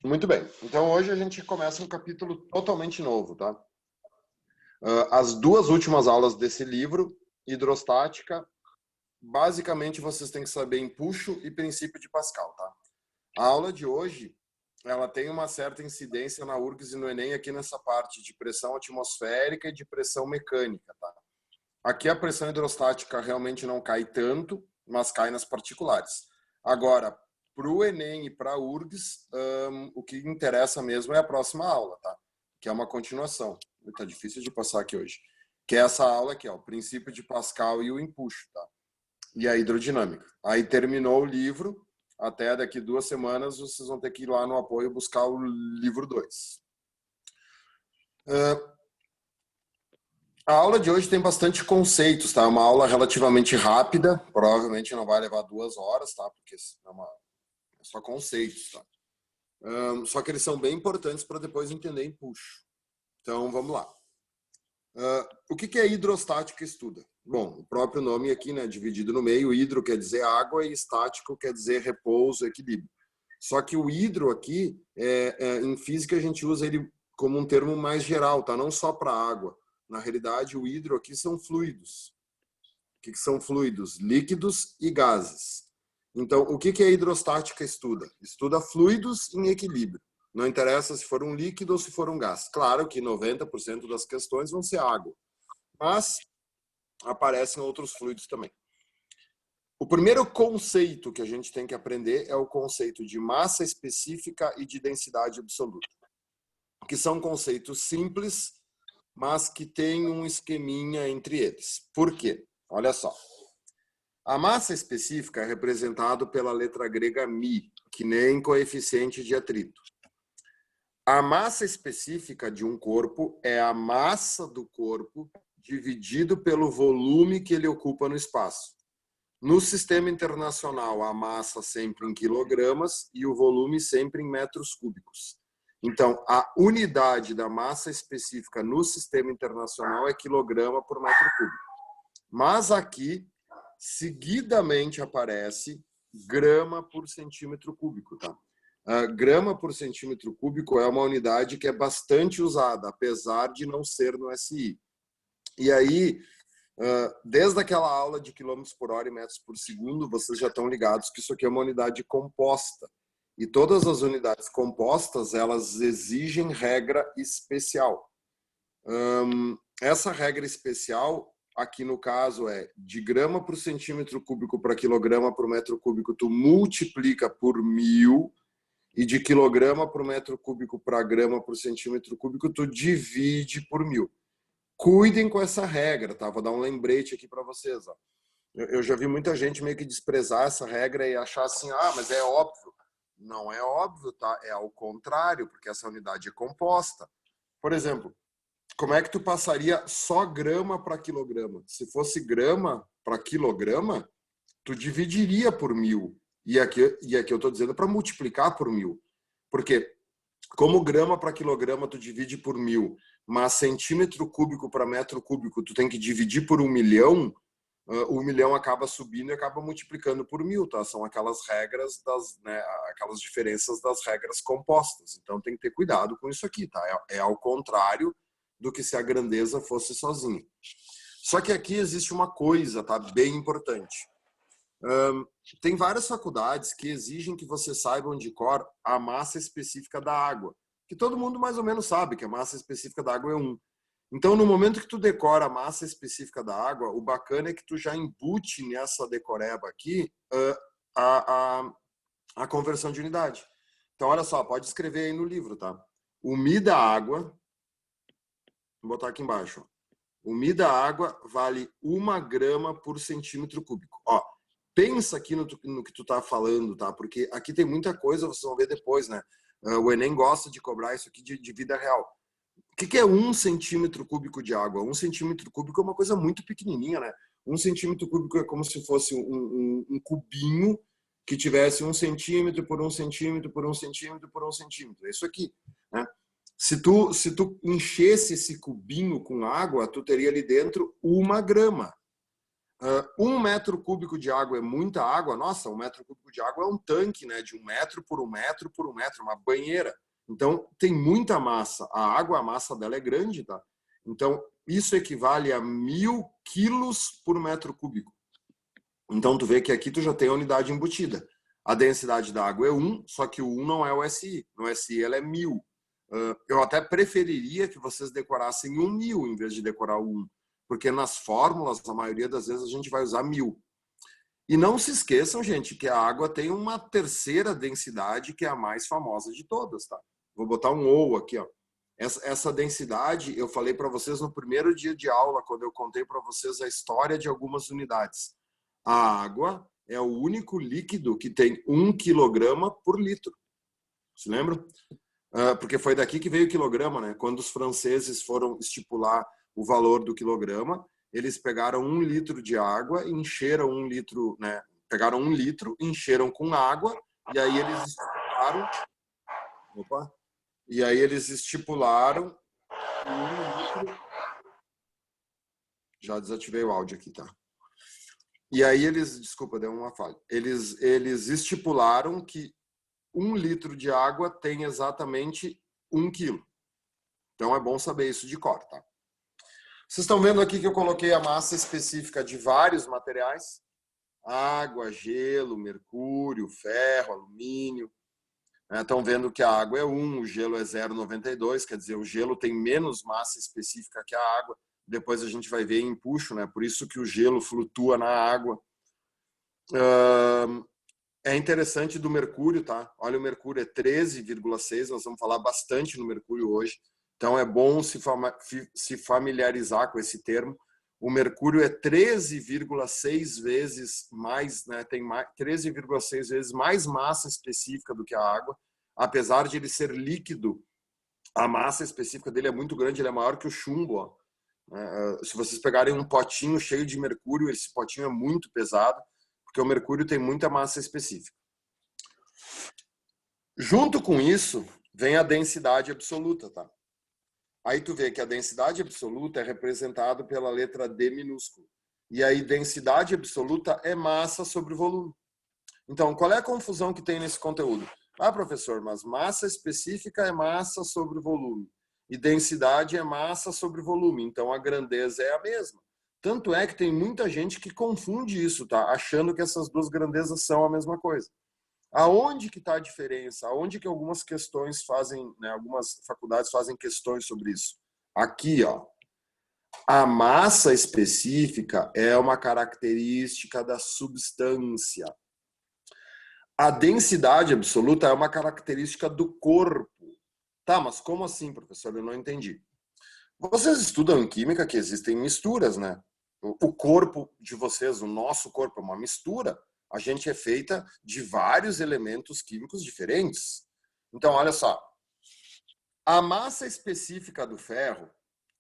Muito bem. Então, hoje a gente começa um capítulo totalmente novo, tá? As duas últimas aulas desse livro, hidrostática, basicamente vocês têm que saber empuxo e princípio de Pascal, tá? A aula de hoje, ela tem uma certa incidência na URGS e no Enem aqui nessa parte de pressão atmosférica e de pressão mecânica, tá? Aqui a pressão hidrostática realmente não cai tanto, mas cai nas particulares. Agora, para o Enem e para a URGS, o que interessa mesmo é a próxima aula, tá? Que é uma continuação. Tá difícil de passar aqui hoje. Que é essa aula aqui, ó, o princípio de Pascal e o empuxo, tá? E a hidrodinâmica. Aí terminou o livro, até daqui 2 semanas vocês vão ter que ir lá no apoio buscar o livro 2. A aula de hoje tem bastante conceitos, tá? É uma aula relativamente rápida, provavelmente não vai levar 2 horas, tá? Porque é só conceitos, tá? Só que eles são bem importantes para depois entender empuxo. Então, vamos lá. O que é hidrostática estuda? Bom, o próprio nome aqui, né, dividido no meio, hidro quer dizer água e estático quer dizer repouso, equilíbrio. Só que o hidro aqui, em física a gente usa ele como um termo mais geral, tá? Não só para água. Na realidade, o hidro aqui são fluidos. O que são fluidos? Líquidos e gases. Então, o que a hidrostática estuda? Estuda fluidos em equilíbrio. Não interessa se for um líquido ou se for um gás. Claro que 90% das questões vão ser água, mas aparecem outros fluidos também. O primeiro conceito que a gente tem que aprender é o conceito de massa específica e de densidade absoluta, que são conceitos simples, mas que têm um esqueminha entre eles. Por quê? Olha só. A massa específica é representada pela letra grega μ, que nem coeficiente de atrito. A massa específica de um corpo é a massa do corpo dividido pelo volume que ele ocupa no espaço. No sistema internacional, a massa sempre em quilogramas e o volume sempre em metros cúbicos. Então, a unidade da massa específica no sistema internacional é quilograma por metro cúbico. Mas aqui, seguidamente aparece grama por centímetro cúbico, tá? Grama por centímetro cúbico é uma unidade que é bastante usada, apesar de não ser no SI. E aí, desde aquela aula de quilômetros por hora e metros por segundo, vocês já estão ligados que isso aqui é uma unidade composta. E todas as unidades compostas, elas exigem regra especial. Essa regra especial, aqui no caso, é de grama por centímetro cúbico para quilograma por metro cúbico, tu multiplica por 1000, e de quilograma por metro cúbico para grama por centímetro cúbico, tu divide por 1000. Cuidem com essa regra, tá? Vou dar um lembrete aqui para vocês, ó. Eu já vi muita gente meio que desprezar essa regra e achar assim, mas é óbvio. Não é óbvio, tá? É ao contrário, porque essa unidade é composta. Por exemplo, como é que tu passaria só grama para quilograma? Se fosse grama para quilograma, tu dividiria por 1000. E aqui eu estou dizendo para multiplicar por 1000. Porque como grama para quilograma tu divide por 1000, mas centímetro cúbico para metro cúbico tu tem que dividir por 1.000.000, o 1.000.000 acaba subindo e acaba multiplicando por 1000, tá? São aquelas regras aquelas diferenças das regras compostas. Então tem que ter cuidado com isso aqui, tá? É ao contrário do que se a grandeza fosse sozinha. Só que aqui existe uma coisa, tá? Bem importante. Tem várias faculdades que exigem que você saibam de cor a massa específica da água, que todo mundo mais ou menos sabe que a massa específica da água é 1. Então, no momento que tu decora a massa específica da água, o bacana é que tu já embute nessa decoreba aqui a conversão de unidade. Então, olha só, pode escrever aí no livro, tá? O μ da água, vou botar aqui embaixo, o μ da água vale 1 grama por centímetro cúbico. Ó, pensa aqui no que tu tá falando, tá? Porque aqui tem muita coisa, vocês vão ver depois, né? O Enem gosta de cobrar isso aqui de vida real. O que é 1 centímetro cúbico de água? 1 centímetro cúbico é uma coisa muito pequenininha, né? 1 centímetro cúbico é como se fosse um cubinho que tivesse 1 centímetro por 1 centímetro por 1 centímetro por 1 centímetro. É isso aqui, né? Se tu enchesse esse cubinho com água, tu teria ali dentro 1 grama. Um metro cúbico de água é muita água? Nossa, um metro cúbico de água é um tanque, né? De 1 metro por 1 metro por 1 metro, uma banheira. Então, tem muita massa. A água, a massa dela é grande, tá? Então, isso equivale a 1.000 quilos por metro cúbico. Então, tu vê que aqui tu já tem a unidade embutida. A densidade da água é 1, só que o 1 não é o SI. No SI ela é 1.000. Eu até preferiria que vocês decorassem um 1.000 em vez de decorar o 1. Porque nas fórmulas, a maioria das vezes, a gente vai usar 1.000. E não se esqueçam, gente, que a água tem uma terceira densidade, que é a mais famosa de todas, tá? Vou botar um ou aqui, ó. Essa densidade, eu falei para vocês no primeiro dia de aula, quando eu contei para vocês a história de algumas unidades. A água é o único líquido que tem 1 quilograma por litro. Se lembram? Porque foi daqui que veio o quilograma, né? Quando os franceses foram estipular o valor do quilograma, eles pegaram 1 litro de água, encheram 1 litro, né? Pegaram 1 litro, encheram com água, e aí eles estipularam. Opa! E aí eles estipularam 1 litro. Já desativei o áudio aqui, tá? E aí eles, desculpa, deu uma falha. Eles estipularam que 1 litro de água tem exatamente 1 quilo. Então é bom saber isso de cor, tá? Vocês estão vendo aqui que eu coloquei a massa específica de vários materiais: água, gelo, mercúrio, ferro, alumínio. Estão vendo que a água é 1, o gelo é 0,92, quer dizer, o gelo tem menos massa específica que a água. Depois a gente vai ver em empuxo, né? Por isso que o gelo flutua na água. É interessante do mercúrio, tá? Olha, o mercúrio é 13,6, nós vamos falar bastante no mercúrio hoje. Então é bom se familiarizar com esse termo. O mercúrio é 13,6 vezes mais, né? Tem 13,6 vezes mais massa específica do que a água. Apesar de ele ser líquido, a massa específica dele é muito grande, ele é maior que o chumbo, ó. Se vocês pegarem um potinho cheio de mercúrio, esse potinho é muito pesado, porque o mercúrio tem muita massa específica. Junto com isso, vem a densidade absoluta, tá? Aí tu vê que a densidade absoluta é representada pela letra D minúsculo. E aí, densidade absoluta é massa sobre volume. Então, qual é a confusão que tem nesse conteúdo? Ah, professor, mas massa específica é massa sobre volume. E densidade é massa sobre volume. Então, a grandeza é a mesma. Tanto é que tem muita gente que confunde isso, tá? Achando que essas duas grandezas são a mesma coisa. Aonde que está a diferença? Aonde que algumas questões fazem, né, algumas faculdades fazem questões sobre isso? Aqui, ó. A massa específica é uma característica da substância. A densidade absoluta é uma característica do corpo. Tá, mas como assim, professor? Eu não entendi. Vocês estudam em química que existem misturas, né? O corpo de vocês, o nosso corpo é uma mistura. A gente é feita de vários elementos químicos diferentes. Então, olha só. A massa específica do ferro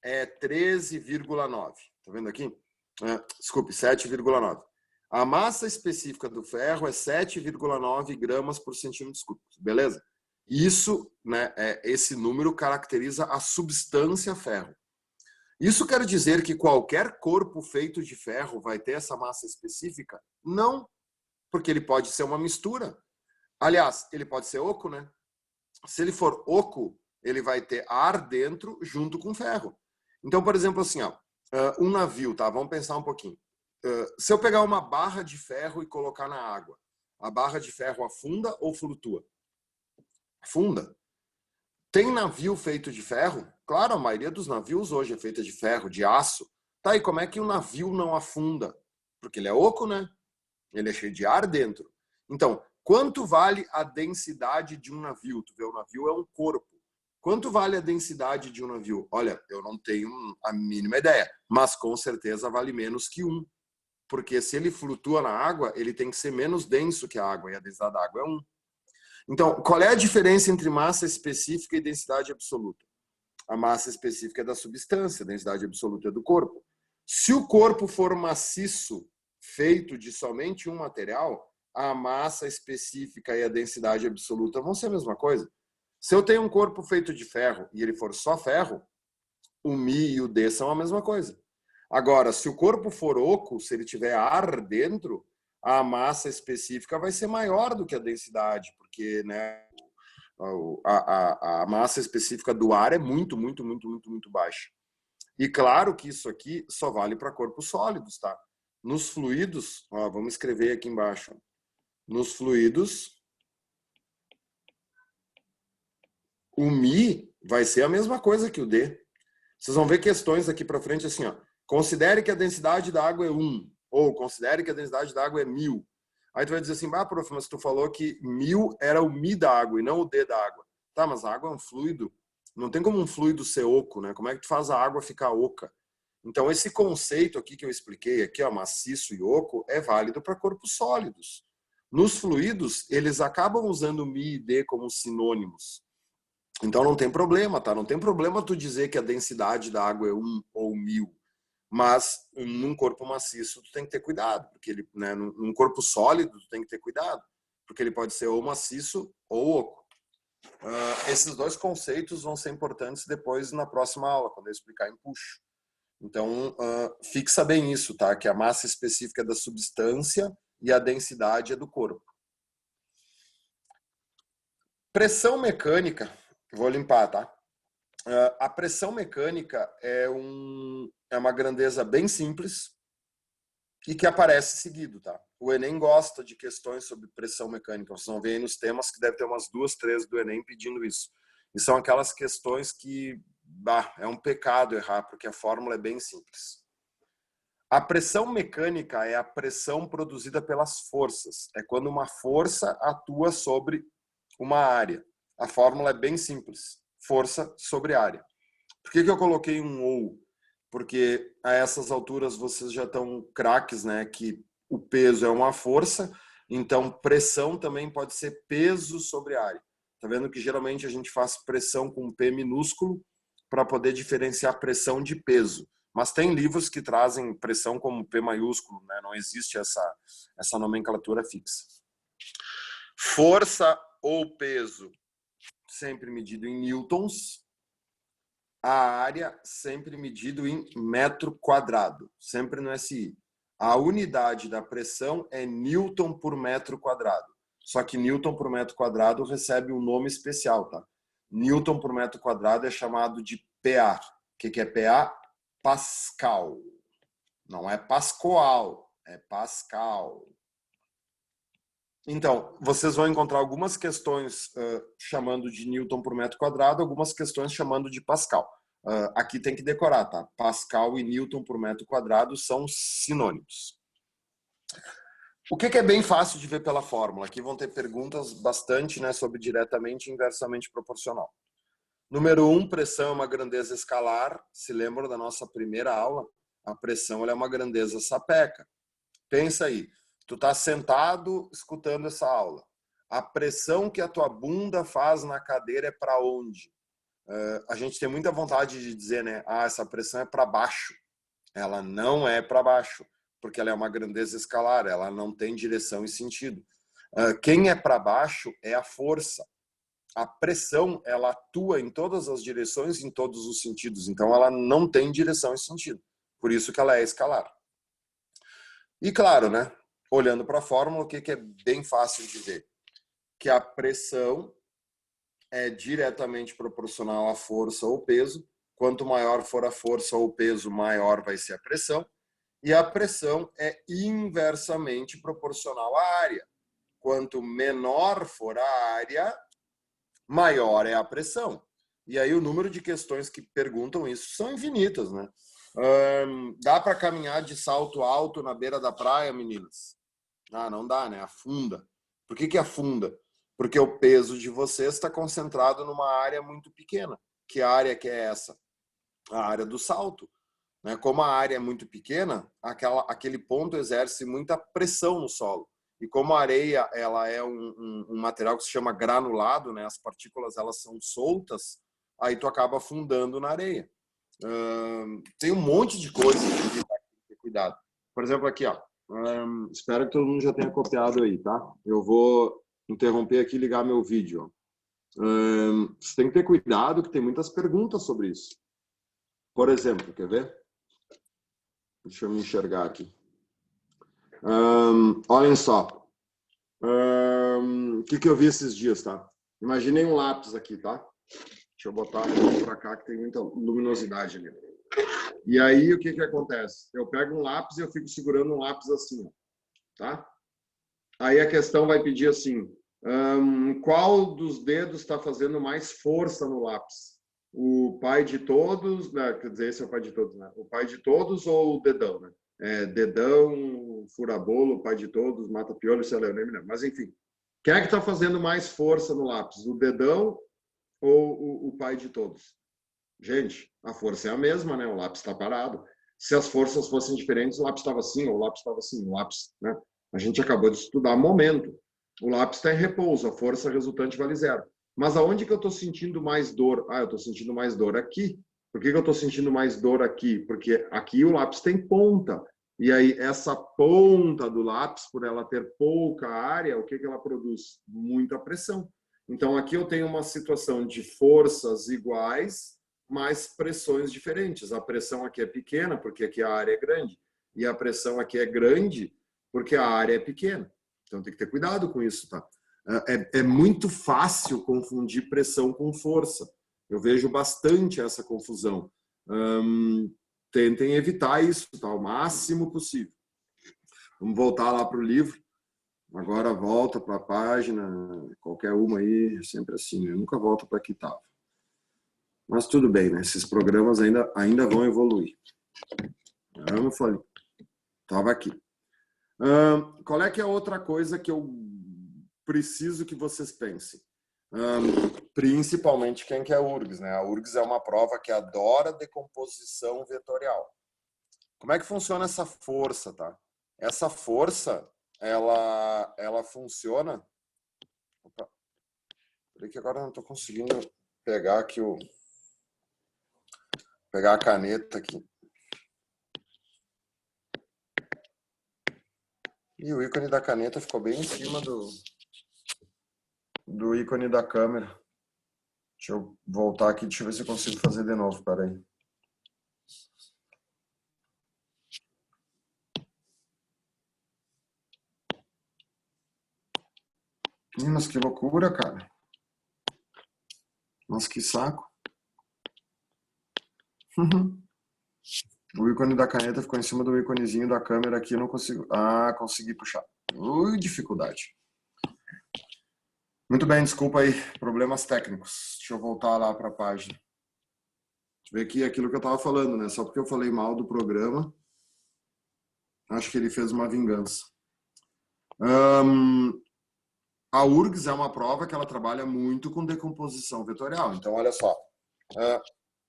é 13,9. Tá vendo aqui? Desculpe, 7,9. A massa específica do ferro é 7,9 gramas por centímetro cúbico. Beleza? Isso, né, esse número caracteriza a substância ferro. Isso quer dizer que qualquer corpo feito de ferro vai ter essa massa específica? Não, porque ele pode ser uma mistura. Aliás, ele pode ser oco, né? Se ele for oco, ele vai ter ar dentro junto com ferro. Então, por exemplo, assim, ó, um navio, tá? Vamos pensar um pouquinho. Se eu pegar uma barra de ferro e colocar na água, a barra de ferro afunda ou flutua? Afunda. Tem navio feito de ferro? Claro, a maioria dos navios hoje é feita de ferro, de aço. Tá, e como é que o navio não afunda? Porque ele é oco, né? Ele é cheio de ar dentro. Então, quanto vale a densidade de um navio? Tu vê, o navio é um corpo. Quanto vale a densidade de um navio? Olha, eu não tenho a mínima ideia, mas com certeza vale menos que 1. Porque se ele flutua na água, ele tem que ser menos denso que a água, e a densidade da água é 1. Então, qual é a diferença entre massa específica e densidade absoluta? A massa específica é da substância, a densidade absoluta é do corpo. Se o corpo for maciço, feito de somente um material, a massa específica e a densidade absoluta vão ser a mesma coisa. Se eu tenho um corpo feito de ferro e ele for só ferro, o Mi e o D são a mesma coisa. Agora, se o corpo for oco, se ele tiver ar dentro, a massa específica vai ser maior do que a densidade, porque, né, a massa específica do ar é muito, muito, muito, muito, muito baixa. E claro que isso aqui só vale para corpos sólidos, tá? Nos fluidos, ó, vamos escrever aqui embaixo. Nos fluidos, o Mi vai ser a mesma coisa que o D. Vocês vão ver questões aqui para frente assim, ó. Considere que a densidade da água é 1, ou considere que a densidade da água é 1000. Aí tu vai dizer assim, prof, mas tu falou que 1000 era o Mi da água e não o D da água. Tá, mas a água é um fluido. Não tem como um fluido ser oco, né? Como é que tu faz a água ficar oca? Então, esse conceito aqui que eu expliquei, aqui, ó, maciço e oco, é válido para corpos sólidos. Nos fluidos, eles acabam usando Mi e D como sinônimos. Então não tem problema, tá? Não tem problema tu dizer que a densidade da água é 1 ou 1000. Mas num corpo maciço tu tem que ter cuidado, porque ele, né, num corpo sólido tu tem que ter cuidado, porque ele pode ser ou maciço ou oco. Esses dois conceitos vão ser importantes depois na próxima aula, quando eu explicar empuxo. Então, fixa bem isso, tá? Que a massa específica é da substância e a densidade é do corpo. Pressão mecânica, vou limpar, tá? A pressão mecânica é uma grandeza bem simples e que aparece seguido, tá? O Enem gosta de questões sobre pressão mecânica. Vocês vão ver aí nos temas que deve ter umas 2, 3 do Enem pedindo isso. E são aquelas questões que é um pecado errar, porque a fórmula é bem simples. A pressão mecânica é a pressão produzida pelas forças. É quando uma força atua sobre uma área. A fórmula é bem simples. Força sobre área. Por que eu coloquei um ou? Porque a essas alturas vocês já estão craques, né? Que o peso é uma força, então pressão também pode ser peso sobre área. Tá vendo que geralmente a gente faz pressão com P minúsculo para poder diferenciar pressão de peso. Mas tem livros que trazem pressão como P maiúsculo, né? Não existe essa nomenclatura fixa. Força ou peso sempre medido em newtons. A área sempre medido em metro quadrado, sempre no SI. A unidade da pressão é newton por metro quadrado. Só que newton por metro quadrado recebe um nome especial, tá? Newton por metro quadrado é chamado de PA. O que é PA? Pascal. Não é Pascoal, é Pascal. Então, vocês vão encontrar algumas questões chamando de Newton por metro quadrado, algumas questões chamando de Pascal. Aqui tem que decorar, tá? Pascal e Newton por metro quadrado são sinônimos. O que é bem fácil de ver pela fórmula? Aqui vão ter perguntas bastante, né, sobre diretamente e inversamente proporcional. Número 1, pressão é uma grandeza escalar. Se lembram da nossa primeira aula? A pressão ela é uma grandeza sapeca. Pensa aí. Tu tá sentado escutando essa aula. A pressão que a tua bunda faz na cadeira é para onde? A gente tem muita vontade de dizer, né? Essa pressão é para baixo. Ela não é para baixo, porque ela é uma grandeza escalar, ela não tem direção e sentido. Quem é para baixo é a força. A pressão, ela atua em todas as direções, em todos os sentidos. Então, ela não tem direção e sentido. Por isso que ela é escalar. E claro, né? Olhando para a fórmula, o que é bem fácil de ver? Que a pressão é diretamente proporcional à força ou peso. Quanto maior for a força ou peso, maior vai ser a pressão. E a pressão é inversamente proporcional à área. Quanto menor for a área, maior é a pressão. E aí o número de questões que perguntam isso são infinitas, né? Dá para caminhar de salto alto na beira da praia, meninas? Não dá, né? Afunda. Por que afunda? Porque o peso de vocês está concentrado numa área muito pequena. Que área que é essa? A área do salto. Né? Como a área é muito pequena, aquele ponto exerce muita pressão no solo. E como a areia ela é um material que se chama granulado, né? As partículas elas são soltas, aí tu acaba afundando na areia. Tem um monte de coisas que tem que ter cuidado. Por exemplo, aqui, ó. Espero que todo mundo já tenha copiado aí, tá? Eu vou interromper aqui e ligar meu vídeo. Você tem que ter cuidado que tem muitas perguntas sobre isso. Por exemplo, quer ver? Deixa eu me enxergar aqui. Olhem só. O que eu vi esses dias, tá? Imaginei um lápis aqui, tá? Deixa eu botar para cá que tem muita luminosidade ali. E aí, o que acontece? Eu pego um lápis e eu fico segurando um lápis assim, tá? Aí a questão vai pedir assim, qual dos dedos está fazendo mais força no lápis? O pai de todos, né? Quer dizer, esse é o pai de todos, né? O pai de todos ou o dedão, né? Dedão, furabolo, pai de todos, mata piolho, sei lá, eu nem me lembro. Mas enfim, quem é que está fazendo mais força no lápis? O dedão ou o pai de todos? Gente, a força é a mesma, né? O lápis está parado. Se as forças fossem diferentes, o lápis estava assim, ou o lápis estava assim. O lápis, né? A gente acabou de estudar momento. O lápis está em repouso, a força resultante vale zero. Mas aonde que eu estou sentindo mais dor? Eu estou sentindo mais dor aqui. Por que eu estou sentindo mais dor aqui? Porque aqui o lápis tem ponta. E aí, essa ponta do lápis, por ela ter pouca área, o que ela produz? Muita pressão. Então, aqui eu tenho uma situação de forças iguais, mas pressões diferentes. A pressão aqui é pequena, porque aqui a área é grande. E a pressão aqui é grande, porque a área é pequena. Então, tem que ter cuidado com isso, tá? É muito fácil confundir pressão com força. Eu vejo bastante essa confusão. Tentem evitar isso, tá? O máximo possível. Vamos voltar lá para o livro. Agora volta para a página, qualquer uma aí, sempre assim. Eu nunca volto para que estava. Mas tudo bem, né? Esses programas ainda vão evoluir. Eu falei, estava aqui. Qual é que é outra coisa que eu preciso que vocês pensem? Principalmente quem quer URGS, né? A URGS é uma prova que adora decomposição vetorial. Como é que funciona essa força, tá? Essa força, ela funciona... Opa. Peraí que agora eu não estou conseguindo pegar aqui pegar a caneta aqui. E o ícone da caneta ficou bem em cima do ícone da câmera. Deixa eu voltar aqui, deixa eu ver se eu consigo fazer de novo, peraí. Mas que loucura, cara. Nossa, que saco. O ícone da caneta ficou em cima do íconezinho da câmera aqui, eu não consigo... consegui puxar. Dificuldade. Muito bem, desculpa aí, problemas técnicos. Deixa eu voltar lá para a página. Deixa eu ver aqui aquilo que eu estava falando, né? Só porque eu falei mal do programa, acho que ele fez uma vingança. A URGS é uma prova que ela trabalha muito com decomposição vetorial. Então, olha só.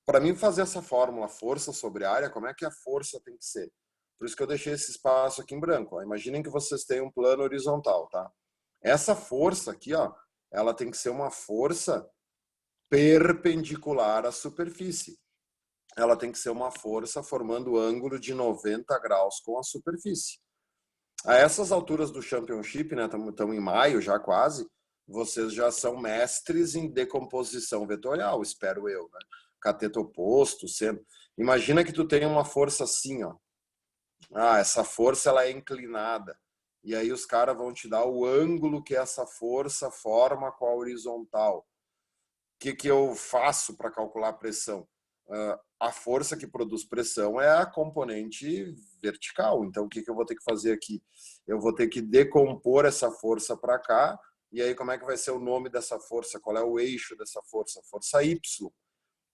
Para mim fazer essa fórmula força sobre área, como é que a força tem que ser? Por isso que eu deixei esse espaço aqui em branco. Ó. Imaginem que vocês têm um plano horizontal, tá? Essa força aqui, ó, ela tem que ser uma força perpendicular à superfície. Ela tem que ser uma força formando ângulo de 90 graus com a superfície. A essas alturas do Championship, né, estamos em maio já quase, vocês já são mestres em decomposição vetorial, espero eu, né? Cateto oposto, seno. Imagina que tu tem uma força assim, ó. Essa força ela é inclinada. E aí os caras vão te dar o ângulo que essa força forma com a horizontal. O que eu faço para calcular a pressão? A força que produz pressão é a componente vertical. Então, o que eu vou ter que fazer aqui? Eu vou ter que decompor essa força para cá. E aí, como é que vai ser o nome dessa força? Qual é o eixo dessa força? Força Y.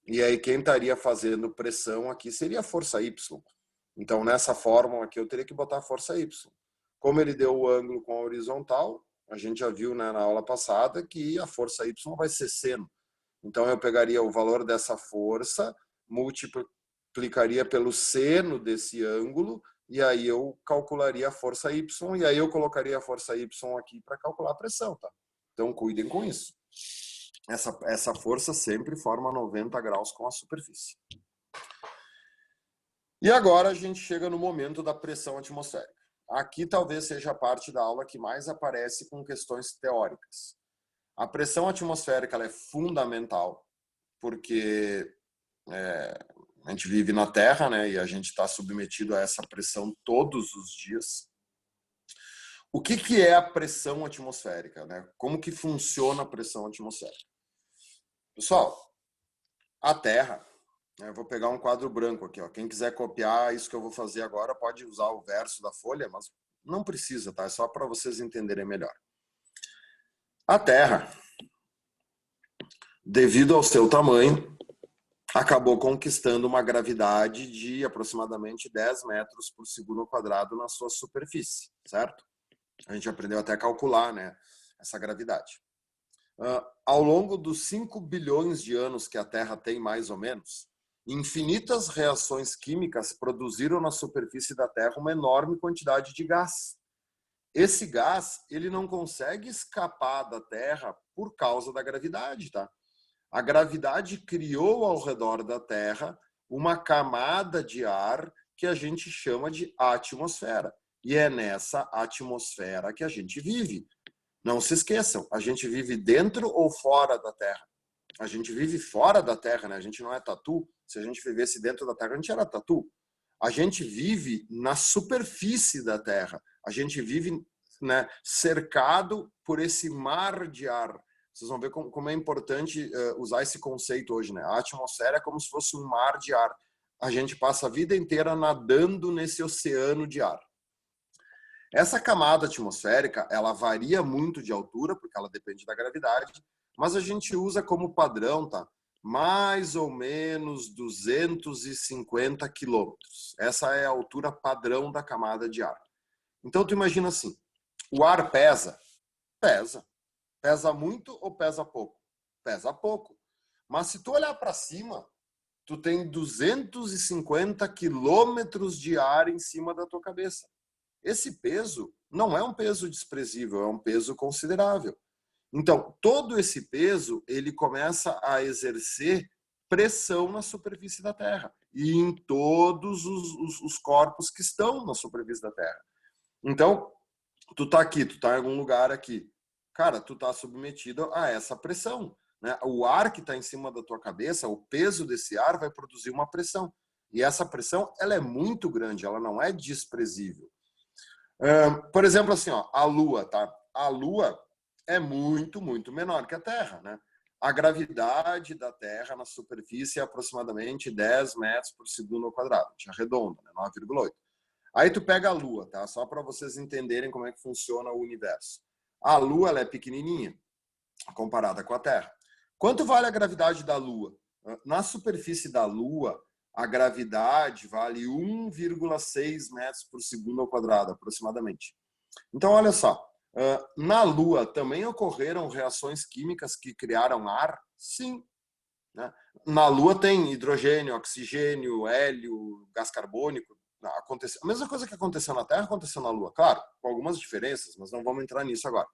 E aí, quem estaria fazendo pressão aqui seria a força Y. Então, nessa fórmula aqui, eu teria que botar a força Y. Como ele deu o ângulo com a horizontal, a gente já viu, né, na aula passada que a força Y vai ser seno. Então, eu pegaria o valor dessa força, multiplicaria pelo seno desse ângulo, e aí eu calcularia a força Y, e aí eu colocaria a força Y aqui para calcular a pressão, tá? Então, cuidem com isso. Essa força sempre forma 90 graus com a superfície. E agora a gente chega no momento da pressão atmosférica. Aqui talvez seja a parte da aula que mais aparece com questões teóricas. A pressão atmosférica ela é fundamental, porque A gente vive na Terra, né? E a gente está submetido a essa pressão todos os dias. O que é a pressão atmosférica, né? Como que funciona a pressão atmosférica? Pessoal, a Terra, eu vou pegar um quadro branco aqui, ó. Quem quiser copiar isso que eu vou fazer agora, pode usar o verso da folha, mas não precisa, tá? É só para vocês entenderem melhor. A Terra, devido ao seu tamanho, acabou conquistando uma gravidade de aproximadamente 10 metros por segundo quadrado na sua superfície, certo? A gente aprendeu até a calcular, né, essa gravidade. Ao longo dos 5 bilhões de anos que a Terra tem, mais ou menos, infinitas reações químicas produziram na superfície da Terra uma enorme quantidade de gás. Esse gás, ele não consegue escapar da Terra por causa da gravidade, tá? A gravidade criou ao redor da Terra uma camada de ar que a gente chama de atmosfera. E é nessa atmosfera que a gente vive. Não se esqueçam, a gente vive dentro ou fora da Terra? A gente vive fora da Terra, né? A gente não é tatu. Se a gente vivesse dentro da Terra, a gente era tatu. A gente vive na superfície da Terra. A gente vive, né, cercado por esse mar de ar. Vocês vão ver como é importante usar esse conceito hoje, né? A atmosfera é como se fosse um mar de ar. A gente passa a vida inteira nadando nesse oceano de ar. Essa camada atmosférica, ela varia muito de altura, porque ela depende da gravidade, mas a gente usa como padrão, tá? Mais ou menos 250 quilômetros. Essa é a altura padrão da camada de ar. Então, tu imagina assim, o ar pesa? Pesa. Pesa muito ou pesa pouco? Pesa pouco. Mas se tu olhar para cima, tu tem 250 quilômetros de ar em cima da tua cabeça. Esse peso não é um peso desprezível, é um peso considerável. Então, todo esse peso, ele começa a exercer pressão na superfície da Terra e em todos os corpos que estão na superfície da Terra. Então, tu tá aqui, tu tá em algum lugar aqui. Cara, tu tá submetido a essa pressão, né? O ar que tá em cima da tua cabeça, o peso desse ar vai produzir uma pressão. E essa pressão, ela é muito grande, ela não é desprezível. Por exemplo, assim, ó, a Lua, tá? A Lua é muito, muito menor que a Terra, né? A gravidade da Terra na superfície é aproximadamente 10 metros por segundo ao quadrado. A gente arredonda, né? 9,8. Aí tu pega a Lua, tá? Só para vocês entenderem como é que funciona o universo. A Lua, ela é pequenininha comparada com a Terra. Quanto vale a gravidade da Lua? Na superfície da Lua, a gravidade vale 1,6 metros por segundo ao quadrado, aproximadamente. Então, olha só, na Lua também ocorreram reações químicas que criaram ar? Sim. Né? Na Lua tem hidrogênio, oxigênio, hélio, gás carbônico. A mesma coisa que aconteceu na Terra aconteceu na Lua. Claro, com algumas diferenças, mas não vamos entrar nisso agora.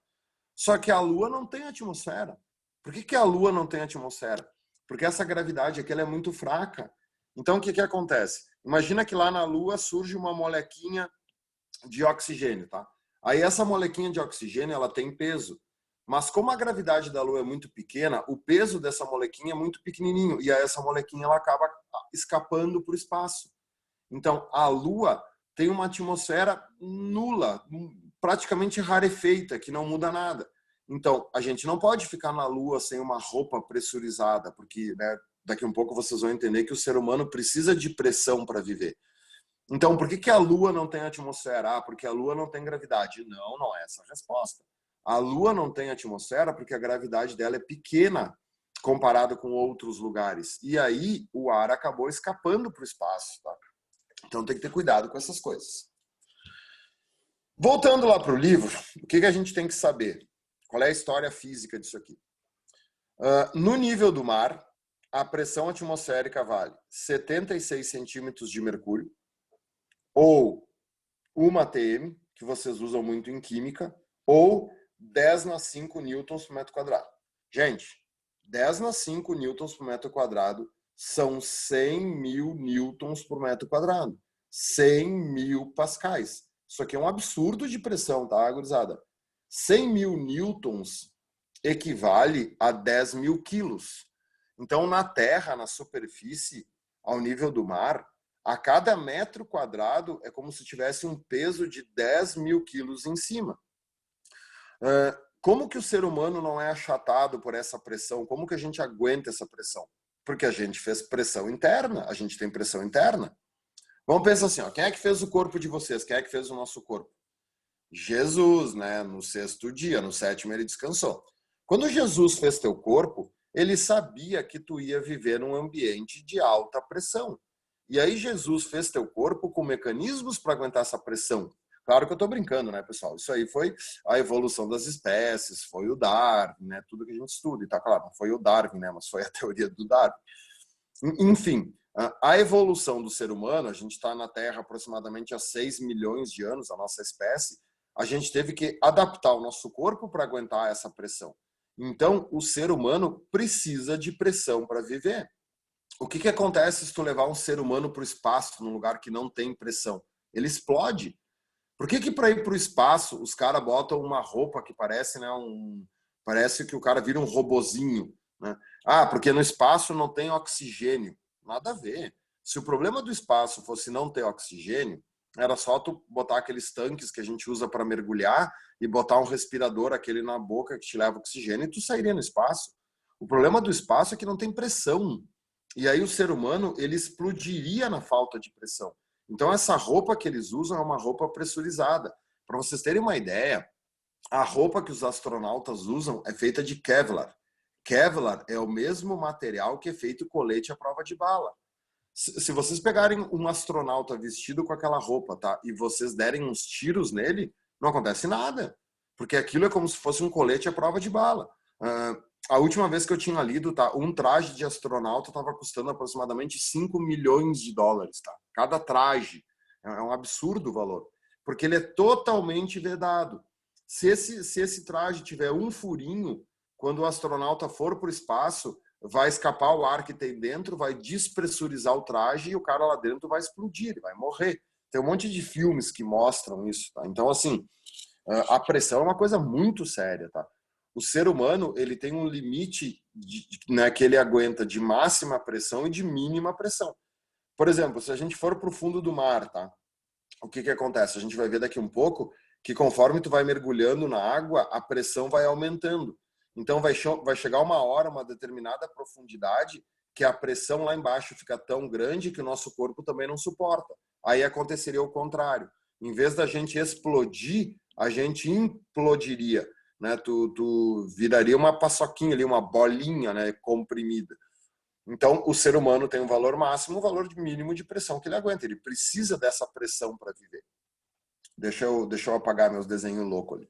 Só que a Lua não tem atmosfera. Por que a Lua não tem atmosfera? Porque essa gravidade aqui ela é muito fraca. Então, o que acontece? Imagina que lá na Lua surge uma molequinha de oxigênio, tá? Aí essa molequinha de oxigênio, ela tem peso. Mas como a gravidade da Lua é muito pequena, o peso dessa molequinha é muito pequenininho. E aí essa molequinha ela acaba escapando para o espaço. Então, a Lua tem uma atmosfera nula, praticamente rarefeita, que não muda nada. Então, a gente não pode ficar na Lua sem uma roupa pressurizada, porque, né, daqui a um pouco vocês vão entender que o ser humano precisa de pressão para viver. Então, por que a Lua não tem atmosfera? Ah, porque a Lua não tem gravidade. Não, não é essa a resposta. A Lua não tem atmosfera porque a gravidade dela é pequena comparado com outros lugares. E aí, o ar acabou escapando para o espaço, tá? Então tem que ter cuidado com essas coisas. Voltando lá para o livro, o que a gente tem que saber? Qual é a história física disso aqui? No nível do mar, a pressão atmosférica vale 76 centímetros de mercúrio, ou 1 atm, que vocês usam muito em química, ou 10 na 5 newtons por metro quadrado. Gente, 10 na 5 newtons por metro quadrado são 100 mil newtons por metro quadrado. 100 mil pascais. Isso aqui é um absurdo de pressão, tá, gurizada? 100 mil newtons equivale a 10 mil quilos. Então, na Terra, na superfície, ao nível do mar, a cada metro quadrado é como se tivesse um peso de 10 mil quilos em cima. Como que o ser humano não é achatado por essa pressão? Como que a gente aguenta essa pressão? Porque a gente fez pressão interna, a gente tem pressão interna. Vamos pensar assim, ó, quem é que fez o corpo de vocês? Quem é que fez o nosso corpo? Jesus, né? No 6º dia, no 7º ele descansou. Quando Jesus fez teu corpo, ele sabia que tu ia viver num ambiente de alta pressão. E aí Jesus fez teu corpo com mecanismos para aguentar essa pressão. Claro que eu estou brincando, né, pessoal? Isso aí foi a evolução das espécies, foi o Darwin, né? Tudo que a gente estuda. E tá claro, não foi o Darwin, né? Mas foi a teoria do Darwin. Enfim, a evolução do ser humano, a gente está na Terra aproximadamente há 6 milhões de anos, a nossa espécie, a gente teve que adaptar o nosso corpo para aguentar essa pressão. Então, o ser humano precisa de pressão para viver. O que acontece se tu levar um ser humano para o espaço, num lugar que não tem pressão? Ele explode. Por que para ir para o espaço os caras botam uma roupa que parece, né, parece que o cara vira um robozinho, né? Ah, porque no espaço não tem oxigênio. Nada a ver. Se o problema do espaço fosse não ter oxigênio, era só tu botar aqueles tanques que a gente usa para mergulhar e botar um respirador, aquele na boca que te leva oxigênio, e tu sairia no espaço. O problema do espaço é que não tem pressão. E aí o ser humano, ele explodiria na falta de pressão. Então essa roupa que eles usam é uma roupa pressurizada. Para vocês terem uma ideia, a roupa que os astronautas usam é feita de Kevlar. Kevlar é o mesmo material que é feito o colete à prova de bala. Se vocês pegarem um astronauta vestido com aquela roupa, tá, e vocês derem uns tiros nele, não acontece nada, porque aquilo é como se fosse um colete à prova de bala. A última vez que eu tinha lido, tá, um traje de astronauta estava custando aproximadamente 5 milhões de dólares, tá? Cada traje. É um absurdo o valor, porque ele é totalmente vedado. Se esse traje tiver um furinho, quando o astronauta for para o espaço, vai escapar o ar que tem dentro, vai despressurizar o traje e o cara lá dentro vai explodir, ele vai morrer. Tem um monte de filmes que mostram isso, tá? Então, assim, a pressão é uma coisa muito séria, tá? O ser humano, ele tem um limite né, que ele aguenta de máxima pressão e de mínima pressão. Por exemplo, se a gente for para o fundo do mar, tá? O que acontece? A gente vai ver daqui um pouco que conforme tu vai mergulhando na água, a pressão vai aumentando. Então vai chegar uma hora, uma determinada profundidade, que a pressão lá embaixo fica tão grande que o nosso corpo também não suporta. Aí aconteceria o contrário. Em vez da gente explodir, a gente implodiria, né? Tu viraria uma paçoquinha ali, uma bolinha, né, comprimida. Então, o ser humano tem um valor máximo, um valor mínimo de pressão que ele aguenta. Ele precisa dessa pressão para viver. Deixa eu apagar meus desenhos loucos ali.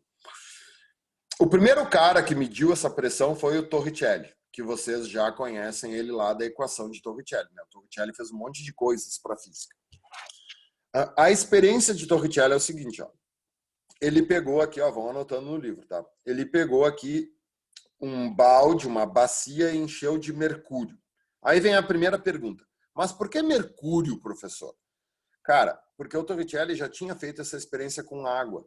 O primeiro cara que mediu essa pressão foi o Torricelli, que vocês já conhecem ele lá da equação de Torricelli, né? O Torricelli fez um monte de coisas para a física. A experiência de Torricelli é o seguinte, ó. Ele pegou aqui, ó, vão anotando no livro, tá? Ele pegou aqui um balde, uma bacia e encheu de mercúrio. Aí vem a primeira pergunta. Mas por que mercúrio, professor? Cara, porque o Torricelli já tinha feito essa experiência com água.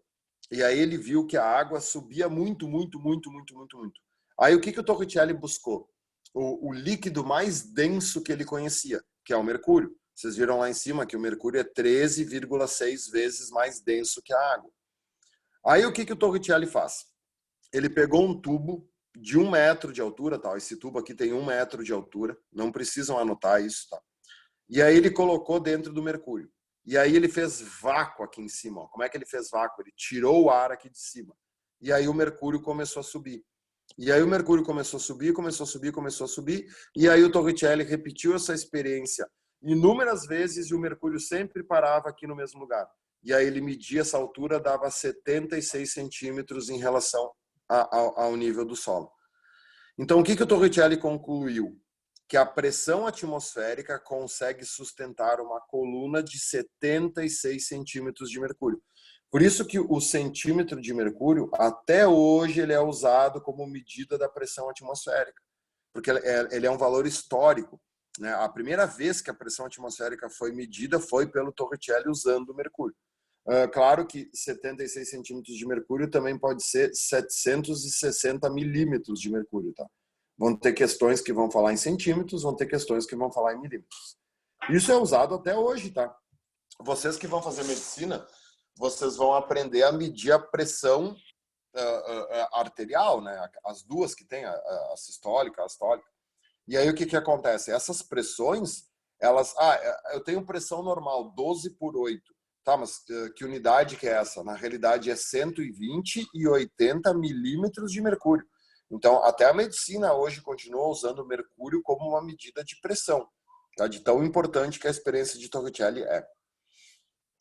E aí ele viu que a água subia muito, muito, muito, muito, muito, muito. Aí o que o Torricelli buscou? O líquido mais denso que ele conhecia, que é o mercúrio. Vocês viram lá em cima que o mercúrio é 13,6 vezes mais denso que a água. Aí o que o Torricelli faz? Ele pegou um tubo de 1 metro de altura, tá? Esse tubo aqui tem 1 metro de altura, não precisam anotar isso, tá? E aí ele colocou dentro do mercúrio. E aí ele fez vácuo aqui em cima, ó. Como é que ele fez vácuo? Ele tirou o ar aqui de cima. E aí o mercúrio começou a subir. E aí o mercúrio começou a subir, começou a subir, começou a subir. E aí o Torricelli repetiu essa experiência inúmeras vezes e o mercúrio sempre parava aqui no mesmo lugar. E aí ele media essa altura, dava 76 centímetros em relação ao nível do solo. Então, o que o Torricelli concluiu? Que a pressão atmosférica consegue sustentar uma coluna de 76 centímetros de mercúrio. Por isso que o centímetro de mercúrio, até hoje, ele é usado como medida da pressão atmosférica, porque ele é um valor histórico, né? A primeira vez que a pressão atmosférica foi medida foi pelo Torricelli usando o mercúrio. Claro que 76 centímetros de mercúrio também pode ser 760 milímetros de mercúrio, tá? Vão ter questões que vão falar em centímetros, vão ter questões que vão falar em milímetros. Isso é usado até hoje, tá? Vocês que vão fazer medicina, vocês vão aprender a medir a pressão arterial, né? As duas que tem, a sistólica, a astólica. E aí o que acontece? Essas pressões, elas... eu tenho pressão normal, 12 por 8. Tá, mas que unidade que é essa? Na realidade é 120 e 80 milímetros de mercúrio. Então, até a medicina hoje continua usando o mercúrio como uma medida de pressão, tá? De tão importante que a experiência de Torricelli é.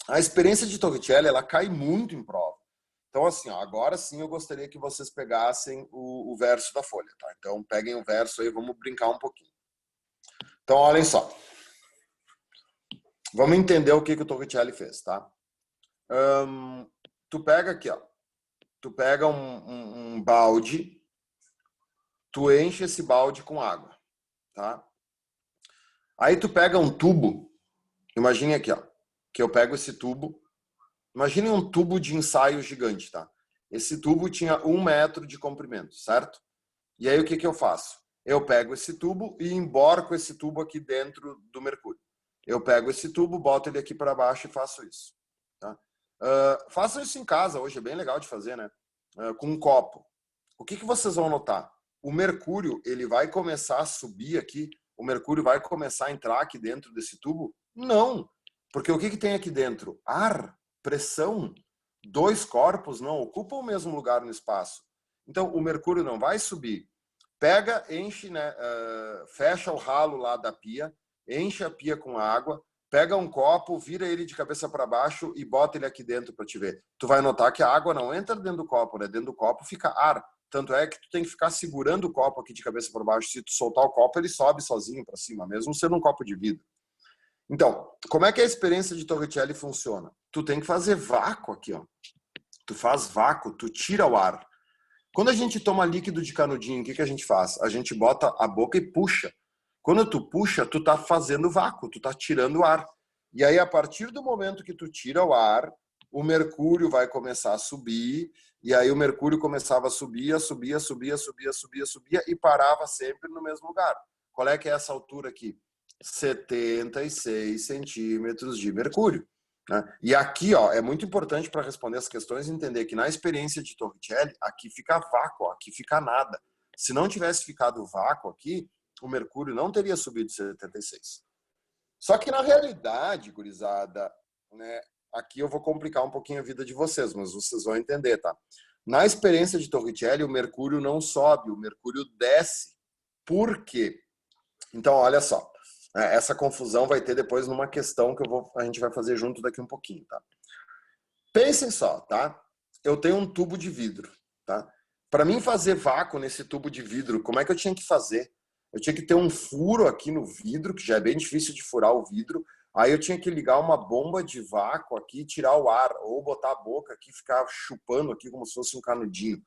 A experiência de Torricelli, ela cai muito em prova. Então, assim, ó, agora sim eu gostaria que vocês pegassem o verso da folha, tá? Então, peguem o verso aí, vamos brincar um pouquinho. Então, olhem só. Vamos entender o que o Torricelli fez, tá? Tu pega aqui, ó. Tu pega um balde, tu enche esse balde com água, tá? Aí tu pega um tubo, imagine aqui, ó, que eu pego esse tubo, imagine um tubo de ensaio gigante, tá? Esse tubo tinha 1 metro de comprimento, certo? E aí o que eu faço? Eu pego esse tubo e emborco esse tubo aqui dentro do mercúrio. Eu pego esse tubo, boto ele aqui para baixo e faço isso. Tá? Façam isso em casa, hoje é bem legal de fazer, né? Com um copo. O que vocês vão notar? O mercúrio, ele vai começar a subir aqui, o mercúrio vai começar a entrar aqui dentro desse tubo? Não, porque o que tem aqui dentro? Ar, pressão, 2 corpos não ocupam o mesmo lugar no espaço. Então, o mercúrio não vai subir. Pega, enche, né, fecha o ralo lá da pia, enche a pia com água, pega um copo, vira ele de cabeça para baixo e bota ele aqui dentro para te ver. Tu vai notar que a água não entra dentro do copo, né? Dentro do copo fica ar. Tanto é que tu tem que ficar segurando o copo aqui de cabeça para baixo. Se tu soltar o copo, ele sobe sozinho para cima, mesmo sendo um copo de vidro. Então, como é que a experiência de Torricelli funciona? Tu tem que fazer vácuo aqui, ó. Tu faz vácuo, tu tira o ar. Quando a gente toma líquido de canudinho, o que a gente faz? A gente bota a boca e puxa. Quando tu puxa, tu tá fazendo vácuo, tu tá tirando o ar. E aí, a partir do momento que tu tira o ar, o mercúrio vai começar a subir, e aí o mercúrio começava a subir, e parava sempre no mesmo lugar. Qual é que é essa altura aqui? 76 centímetros de mercúrio. Né? E aqui, ó, é muito importante para responder as questões entender que na experiência de Torricelli, aqui fica vácuo, ó, aqui fica nada. Se não tivesse ficado vácuo aqui, o mercúrio não teria subido 76. Só que na realidade, gurizada, né, aqui eu vou complicar um pouquinho a vida de vocês, mas vocês vão entender, tá? Na experiência de Torricelli, o mercúrio não sobe, o mercúrio desce. Por quê? Então, olha só. Essa confusão vai ter depois numa questão que a gente vai fazer junto daqui um pouquinho, tá? Pensem só, tá? Eu tenho um tubo de vidro, tá? Para mim fazer vácuo nesse tubo de vidro, como é que eu tinha que fazer? Eu tinha que ter um furo aqui no vidro, que já é bem difícil de furar o vidro. Aí eu tinha que ligar uma bomba de vácuo aqui, tirar o ar, ou botar a boca aqui, ficar chupando aqui como se fosse um canudinho.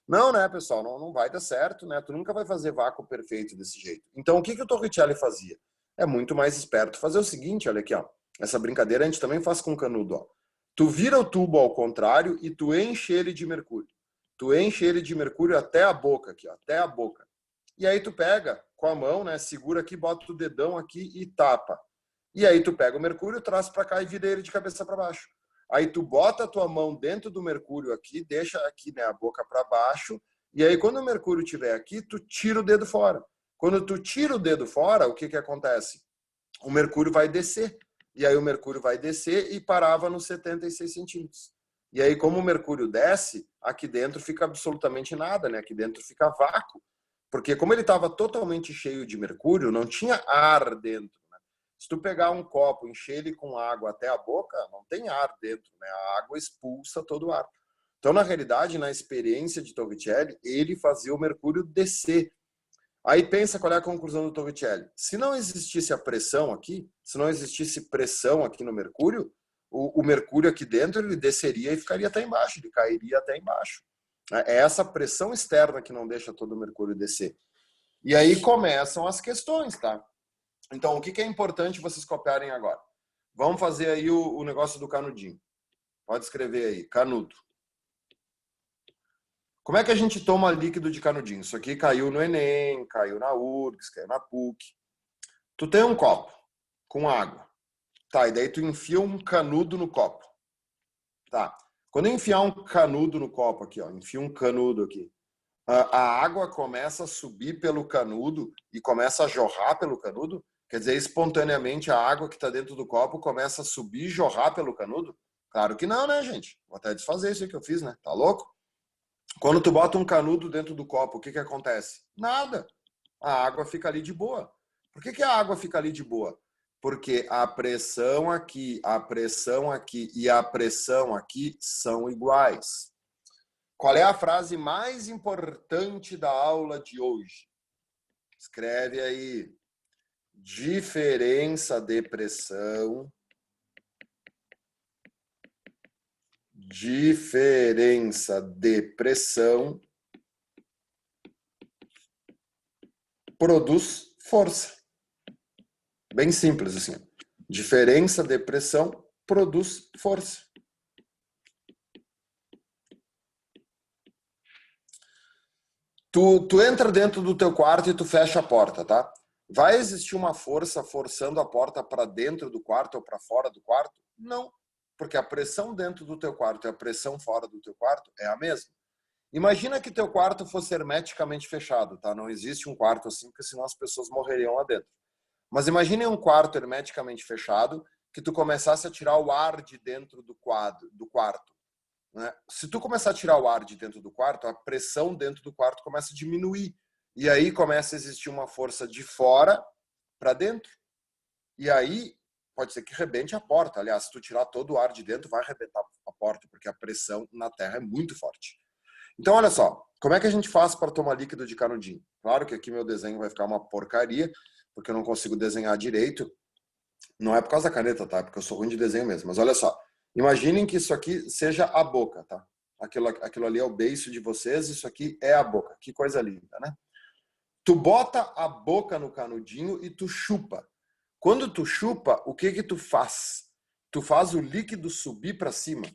Não, né, pessoal? Não vai dar certo, né? Tu nunca vai fazer vácuo perfeito desse jeito. Então, o que o Torricelli fazia? É muito mais esperto fazer o seguinte, olha aqui, ó. Essa brincadeira a gente também faz com canudo, ó. Tu vira o tubo ao contrário e tu enche ele de mercúrio. Tu enche ele de mercúrio até a boca aqui, ó, até a boca. E aí tu pega com a mão, né, segura aqui, bota o dedão aqui e tapa. E aí tu pega o mercúrio, traz para cá e vira ele de cabeça para baixo. Aí tu bota a tua mão dentro do mercúrio aqui, deixa aqui, né, a boca para baixo, e aí quando o mercúrio estiver aqui, tu tira o dedo fora. Quando tu tira o dedo fora, o que acontece? O mercúrio vai descer. E aí o mercúrio vai descer e parava nos 76 centímetros. E aí, como o mercúrio desce, aqui dentro fica absolutamente nada, né? Aqui dentro fica vácuo. Porque como ele estava totalmente cheio de mercúrio, não tinha ar dentro. Né? Se tu pegar um copo, encher ele com água até a boca, não tem ar dentro, né? A água expulsa todo o ar. Então, na realidade, na experiência de Torricelli, ele fazia o mercúrio descer. Aí pensa qual é a conclusão do Torricelli. Se não existisse a pressão aqui, se não existisse pressão aqui no mercúrio, o mercúrio aqui dentro ele desceria e ficaria até embaixo, ele cairia até embaixo. É essa pressão externa que não deixa todo o mercúrio descer. E aí começam as questões, tá? Então, o que é importante vocês copiarem agora? Vamos fazer aí o negócio do canudinho. Pode escrever aí, canudo. Como é que a gente toma líquido de canudinho? Isso aqui caiu no Enem, caiu na URGS, caiu na PUC. Tu tem um copo. com água. Tá, e daí tu enfia um canudo no copo. Tá. Quando eu enfiar um canudo no copo aqui, ó, enfia um canudo aqui, a água começa a subir pelo canudo e começa a jorrar pelo canudo? Quer dizer, espontaneamente a água que está dentro do copo começa a subir e jorrar pelo canudo? Claro que não, né, gente? Vou até desfazer isso aí que eu fiz, né? Tá louco? Quando tu bota um canudo dentro do copo, o que que acontece? Nada. A água fica ali de boa. Por que que a água fica ali de boa? Porque a pressão aqui e a pressão aqui são iguais. Qual é a frase mais importante da aula de hoje? Escreve aí. Diferença de pressão. Diferença de pressão produz força. Bem simples assim. Diferença de pressão produz força. Tu entra dentro do teu quarto e tu fecha a porta, tá? Vai existir uma força forçando a porta para dentro do quarto ou para fora do quarto? Não, porque a pressão dentro do teu quarto e a pressão fora do teu quarto é a mesma. Imagina que teu quarto fosse hermeticamente fechado, tá? Não existe um quarto assim, porque senão as pessoas morreriam lá dentro. Mas imagine um quarto hermeticamente fechado que tu começasse a tirar o ar de dentro do quarto. Né? Se tu começar a tirar o ar de dentro do quarto, a pressão dentro do quarto começa a diminuir. E aí começa a existir uma força de fora para dentro. E aí pode ser que rebente a porta. Aliás, se tu tirar todo o ar de dentro, vai arrebentar a porta, porque a pressão na terra é muito forte. Então, olha só, como é que a gente faz para tomar líquido de canudinho? Claro que aqui meu desenho vai ficar uma porcaria, porque eu não consigo desenhar direito. Não é por causa da caneta, tá? Porque eu sou ruim de desenho mesmo. Mas olha só, imaginem que isso aqui seja a boca, tá? Aquilo ali é o beiço de vocês, isso aqui é a boca. Que coisa linda, né? Tu bota a boca no canudinho e tu chupa. Quando tu chupa, o que que tu faz? Tu faz o líquido subir para cima.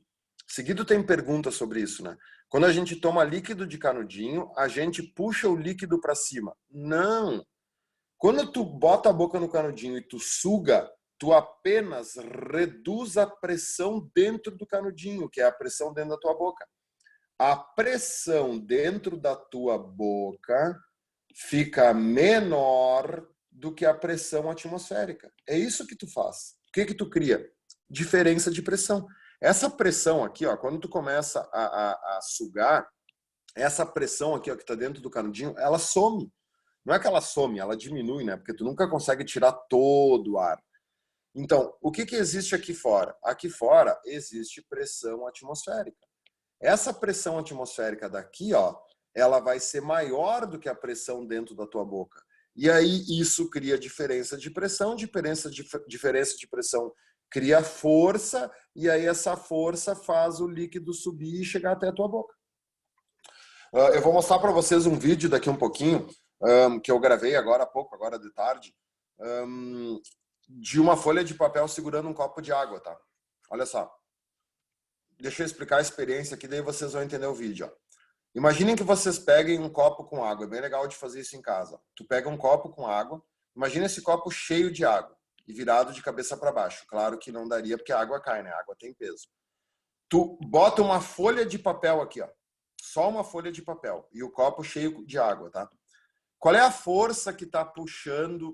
Seguido tem pergunta sobre isso, né? Quando a gente toma líquido de canudinho, a gente puxa o líquido para cima. Não. Quando tu bota a boca no canudinho e tu suga, tu apenas reduz a pressão dentro do canudinho, que é a pressão dentro da tua boca. A pressão dentro da tua boca fica menor do que a pressão atmosférica. É isso que tu faz. O que que tu cria? Diferença de pressão. Essa pressão aqui, ó, quando tu começa a sugar, essa pressão aqui, ó, que está dentro do canudinho, ela some. Não é que ela some, ela diminui, né? Porque tu nunca consegue tirar todo o ar. Então, o que que existe aqui fora? Aqui fora existe pressão atmosférica. Essa pressão atmosférica daqui, ó, ela vai ser maior do que a pressão dentro da tua boca. E aí isso cria diferença de pressão, diferença de pressão cria força, e aí essa força faz o líquido subir e chegar até a tua boca. Eu vou mostrar para vocês um vídeo daqui um pouquinho, que eu gravei agora há pouco, agora de tarde, de uma folha de papel segurando um copo de água, tá? Olha só. Deixa eu explicar a experiência aqui, daí vocês vão entender o vídeo, ó. Imaginem que vocês peguem um copo com água. É bem legal de fazer isso em casa. Tu pega um copo com água, imagina esse copo cheio de água e virado de cabeça para baixo. Claro que não daria porque a água cai, né? A água tem peso. Tu bota uma folha de papel aqui, ó. Só uma folha de papel e o copo cheio de água, tá? Qual é a força que está puxando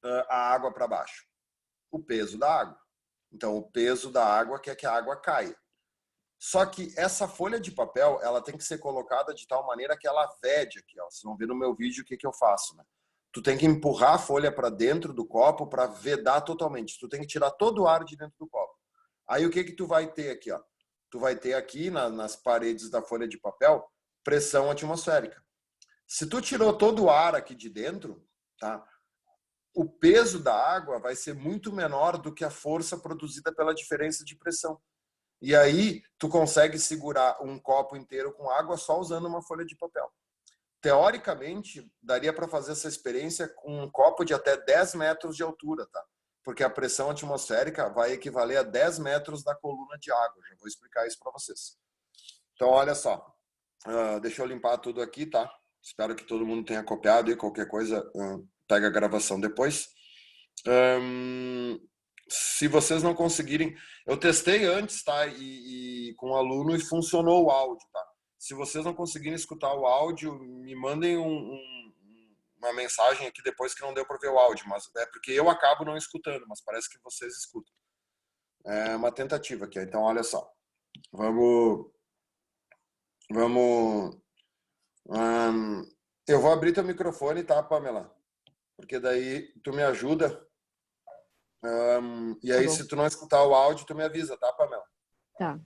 a água para baixo? O peso da água. Então, o peso da água quer que a água caia. Só que essa folha de papel, ela tem que ser colocada de tal maneira que ela vede aqui, ó. Vocês vão ver no meu vídeo o que que eu faço, né? Tu tem que empurrar a folha para dentro do copo para vedar totalmente. Tu tem que tirar todo o ar de dentro do copo. Aí o que que tu vai ter aqui, ó? Tu vai ter aqui nas paredes da folha de papel pressão atmosférica. Se tu tirou todo o ar aqui de dentro, tá? O peso da água vai ser muito menor do que a força produzida pela diferença de pressão. E aí, tu consegue segurar um copo inteiro com água só usando uma folha de papel. Teoricamente, daria para fazer essa experiência com um copo de até 10 metros de altura, tá? Porque a pressão atmosférica vai equivaler a 10 metros da coluna de água. Já vou explicar isso para vocês. Então, olha só. Deixa eu limpar tudo aqui, tá? Espero que todo mundo tenha copiado e qualquer coisa pega a gravação depois. Se vocês não conseguirem... Eu testei antes, tá? E com o aluno e funcionou o áudio, tá? Se vocês não conseguirem escutar o áudio, me mandem uma mensagem aqui depois que não deu para ver o áudio. Mas é porque eu acabo não escutando, mas parece que vocês escutam. É uma tentativa aqui. Então, olha só. Vamos... eu vou abrir teu microfone, tá, Pamela? Porque daí tu me ajuda. E aí, se tu não escutar o áudio, tu me avisa, tá, Pamela? Tá.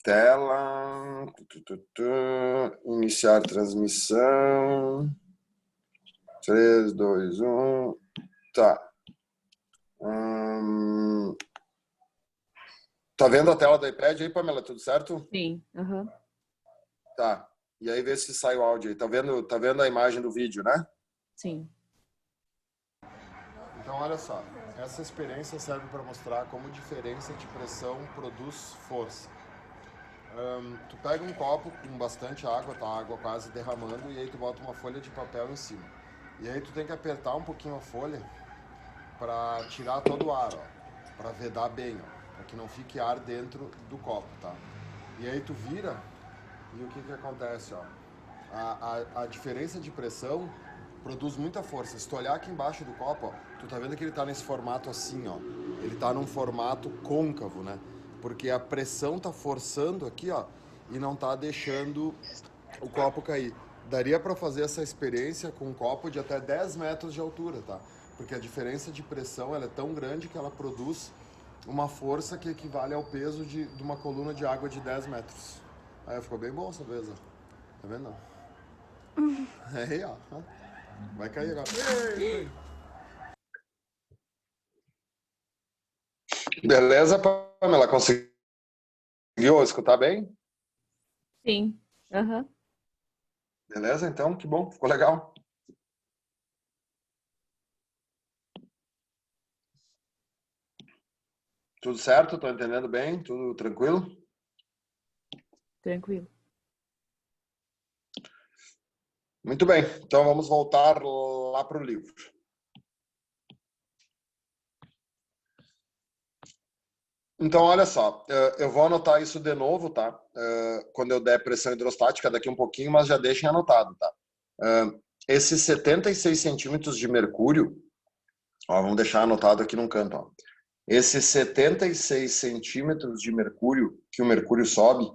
Tela. Iniciar transmissão. 3, 2, 1. Tá. Tá vendo a tela do iPad aí, Pamela? Tudo certo? Sim. Uhum. Tá. E aí, vê se sai o áudio aí. Tá vendo a imagem do vídeo, né? Sim. Então, olha só. Essa experiência serve para mostrar como diferença de pressão produz força. Tu pega um copo com bastante água, tá? A água quase derramando, e aí tu bota uma folha de papel em cima. E aí tu tem que apertar um pouquinho a folha para tirar todo o ar, ó. Para vedar bem, ó. Para que não fique ar dentro do copo, tá? E aí tu vira, e o que acontece, ó? A diferença de pressão produz muita força. Se tu olhar aqui embaixo do copo, ó, tu tá vendo que ele tá nesse formato assim, ó. Ele tá num formato côncavo, né? Porque a pressão tá forçando aqui, ó, e não tá deixando o copo cair. Daria para fazer essa experiência com um copo de até 10 metros de altura, tá? Porque a diferença de pressão ela é tão grande que ela produz uma força que equivale ao peso de uma coluna de água de 10 metros. Aí ficou bem bom essa vez, ó. Tá vendo? Aí, ó. Vai cair agora. Beleza, Pamela? Conseguiu escutar bem? Sim. Uhum. Beleza, então, que bom, ficou legal. Tudo certo? Tô entendendo bem? Tudo tranquilo? Tranquilo. Muito bem, então vamos voltar lá para o livro. Então, olha só, eu vou anotar isso de novo, tá? Quando eu der pressão hidrostática daqui um pouquinho, mas já deixem anotado, tá? Esses 76 centímetros de mercúrio, ó, vamos deixar anotado aqui num canto, ó. Esses 76 centímetros de mercúrio que o mercúrio sobe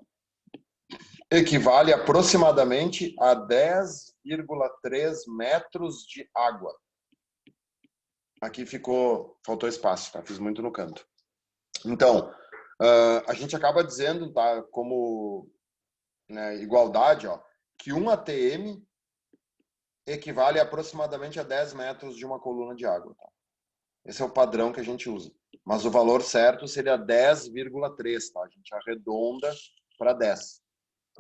equivale aproximadamente a 10,3 metros de água. Aqui faltou espaço, tá? Fiz muito no canto. Então, a gente acaba dizendo, tá, como, né, igualdade, ó, que 1 atm equivale aproximadamente a 10 metros de uma coluna de água. Tá? Esse é o padrão que a gente usa. Mas o valor certo seria 10,3, tá? A gente arredonda para 10.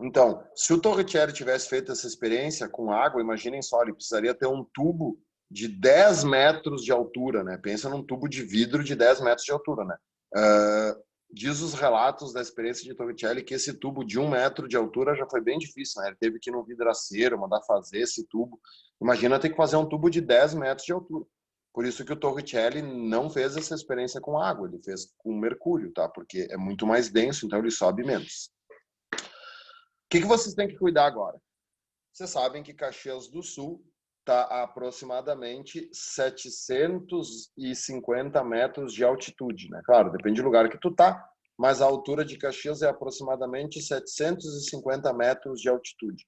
Então, se o Torricelli tivesse feito essa experiência com água, imaginem só, ele precisaria ter um tubo de 10 metros de altura, né? Pensa num tubo de vidro de 10 metros de altura, né? Diz os relatos da experiência de Torricelli que esse tubo de 1 metro de altura já foi bem difícil, né? Ele teve que ir no vidraceiro, mandar fazer esse tubo. Imagina ter que fazer um tubo de 10 metros de altura. Por isso que o Torricelli não fez essa experiência com água, ele fez com mercúrio, tá? Porque é muito mais denso, então ele sobe menos. O que vocês têm que cuidar agora? Vocês sabem que Caxias do Sul está a aproximadamente 750 metros de altitude, né? Claro, depende do lugar que tu tá, mas a altura de Caxias é aproximadamente 750 metros de altitude.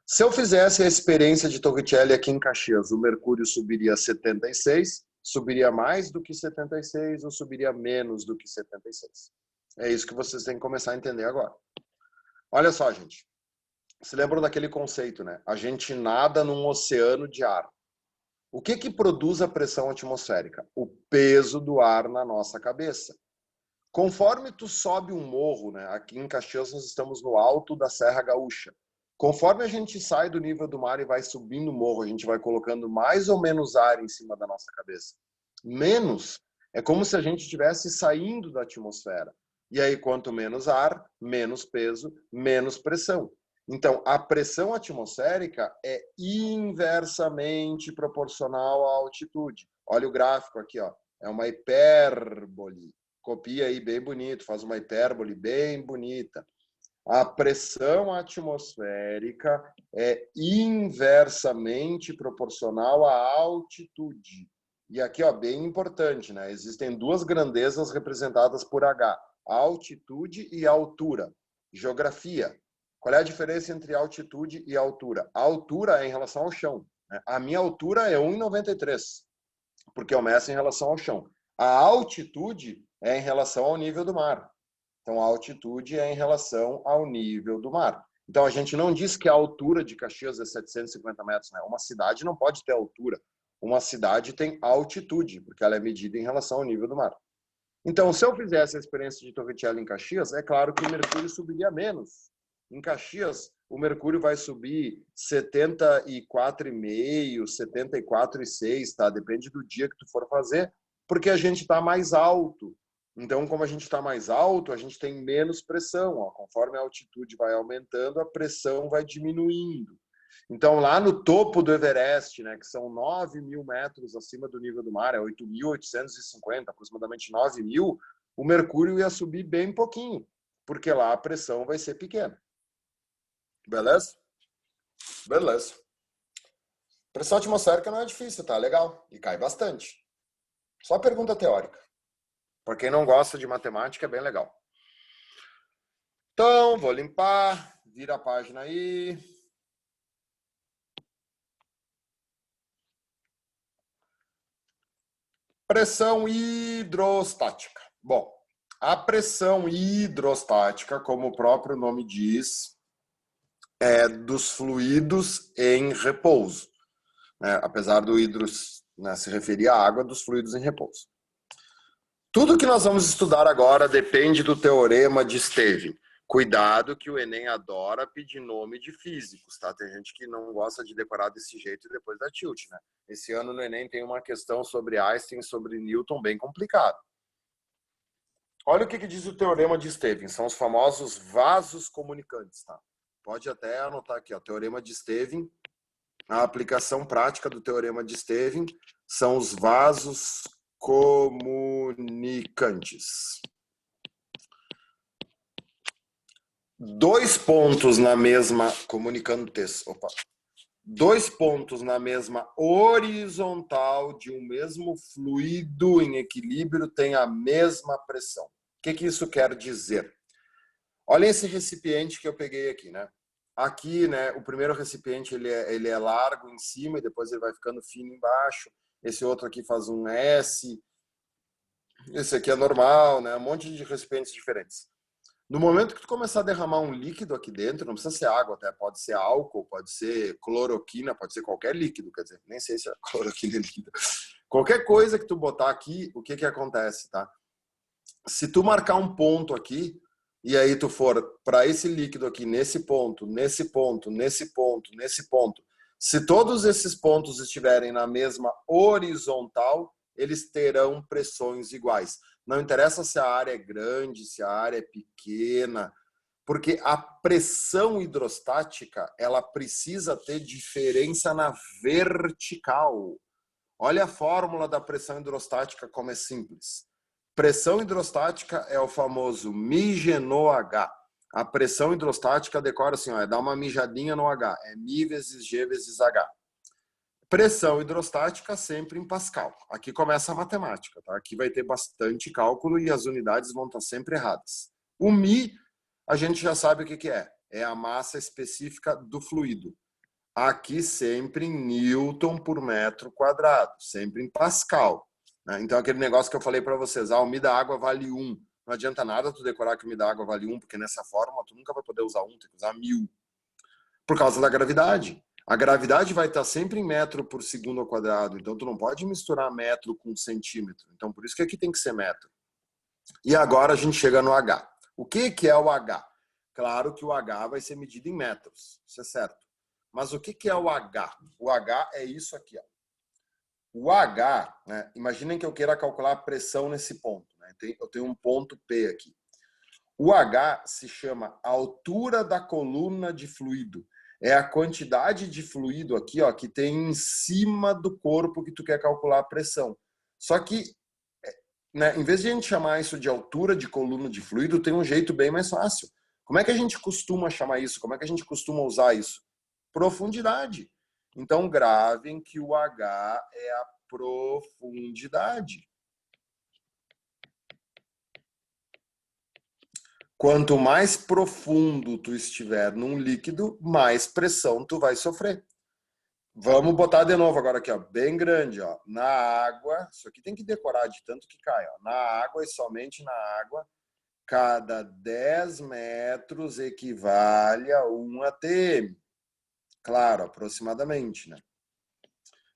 Se eu fizesse a experiência de Torricelli aqui em Caxias, o mercúrio subiria a 76, subiria mais do que 76 ou subiria menos do que 76? É isso que vocês têm que começar a entender agora. Olha só, gente. Se lembram daquele conceito, né? A gente nada num oceano de ar. O que produz a pressão atmosférica? O peso do ar na nossa cabeça. Conforme tu sobe um morro, né? Aqui em Caxias nós estamos no alto da Serra Gaúcha. Conforme a gente sai do nível do mar e vai subindo o morro, a gente vai colocando mais ou menos ar em cima da nossa cabeça. Menos é como se a gente estivesse saindo da atmosfera. E aí, quanto menos ar, menos peso, menos pressão. Então, a pressão atmosférica é inversamente proporcional à altitude. Olha o gráfico aqui, ó. É uma hipérbole. Copia aí bem bonito, faz uma hipérbole bem bonita. A pressão atmosférica é inversamente proporcional à altitude. E aqui, ó, bem importante, né? Existem duas grandezas representadas por H: altitude e altura. Geografia. Qual é a diferença entre altitude e altura? A altura é em relação ao chão, né? A minha altura é 1,93, porque eu meço em relação ao chão. A altitude é em relação ao nível do mar. Então, a altitude é em relação ao nível do mar. Então, a gente não diz que a altura de Caxias é 750 metros, né? Uma cidade não pode ter altura. Uma cidade tem altitude, porque ela é medida em relação ao nível do mar. Então, se eu fizesse a experiência de Torricelli em Caxias, é claro que o mercúrio subiria menos. Em Caxias, o mercúrio vai subir 74,5, 74,6, tá? Depende do dia que tu for fazer, porque a gente está mais alto. Então, como a gente está mais alto, a gente tem menos pressão. Ó. Conforme a altitude vai aumentando, a pressão vai diminuindo. Então, lá no topo do Everest, né, que são 9.000 metros acima do nível do mar, é 8.850, aproximadamente 9.000, o mercúrio ia subir bem pouquinho, porque lá a pressão vai ser pequena. Beleza? Beleza. Pressão atmosférica não é difícil, tá? Legal. E cai bastante. Só pergunta teórica. Para quem não gosta de matemática, é bem legal. Então, vou limpar. Vira a página aí. Pressão hidrostática. Bom, a pressão hidrostática, como o próprio nome diz, é dos fluidos em repouso. Né? Apesar do hidros, né, se referir à água, dos fluidos em repouso. Tudo que nós vamos estudar agora depende do teorema de Stevin. Cuidado que o Enem adora pedir nome de físicos, tá? Tem gente que não gosta de decorar desse jeito e depois dá tilt, né? Esse ano no Enem tem uma questão sobre Einstein, sobre Newton, bem complicado. Olha o que diz o teorema de Stevin. São os famosos vasos comunicantes, tá? Pode até anotar aqui, ó. Teorema de Stevin. A aplicação prática do teorema de Stevin são os vasos comunicantes. Dois pontos na mesma comunicantes. Opa. Dois pontos na mesma horizontal de um mesmo fluido em equilíbrio têm a mesma pressão. O que isso quer dizer? Olha esse recipiente que eu peguei aqui, né? Aqui, né, o primeiro recipiente ele é largo em cima e depois ele vai ficando fino embaixo. Esse outro aqui faz um S. Esse aqui é normal, né? Um monte de recipientes diferentes. No momento que tu começar a derramar um líquido aqui dentro, não precisa ser água, até pode ser álcool, pode ser cloroquina, pode ser qualquer líquido, quer dizer, nem sei se é cloroquina é líquida. Qualquer coisa que tu botar aqui, o que acontece, tá? Se tu marcar um ponto aqui, e aí tu for para esse líquido aqui, nesse ponto, nesse ponto, nesse ponto, nesse ponto, se todos esses pontos estiverem na mesma horizontal, eles terão pressões iguais. Não interessa se a área é grande, se a área é pequena, porque a pressão hidrostática, ela precisa ter diferença na vertical. Olha a fórmula da pressão hidrostática como é simples. Pressão hidrostática é o famoso μ no H. A pressão hidrostática decora assim, ó, é dar uma mijadinha no H. É μ vezes G vezes H. Pressão hidrostática sempre em Pascal. Aqui começa a matemática, tá? Aqui vai ter bastante cálculo e as unidades vão estar sempre erradas. O μ, a gente já sabe o que é. É a massa específica do fluido. Aqui sempre em Newton por metro quadrado, sempre em Pascal. Né? Então, aquele negócio que eu falei para vocês, o μ da água vale 1. Não adianta nada tu decorar que o μ da água vale 1, porque nessa fórmula tu nunca vai poder usar 1, tem que usar 1000. Por causa da gravidade. A gravidade vai estar sempre em metro por segundo ao quadrado, então tu não pode misturar metro com centímetro. Então, por isso que aqui tem que ser metro. E agora a gente chega no H. O que é o H? Claro que o H vai ser medido em metros, isso é certo. Mas o que é o H? O H é isso aqui, ó. O H, né, imaginem que eu queira calcular a pressão nesse ponto. Né? Eu tenho um ponto P aqui. O H se chama altura da coluna de fluido. É a quantidade de fluido aqui, ó, que tem em cima do corpo que tu quer calcular a pressão. Só que, né, em vez de a gente chamar isso de altura de coluna de fluido, tem um jeito bem mais fácil. Como é que a gente costuma chamar isso? Como é que a gente costuma usar isso? Profundidade. Então, gravem que o H é a profundidade. Quanto mais profundo tu estiver num líquido, mais pressão tu vai sofrer. Vamos botar de novo agora aqui, ó, bem grande, ó. Na água, isso aqui tem que decorar de tanto que cai, ó. Na água e somente na água, cada 10 metros equivale a 1 atm. Claro, aproximadamente, né?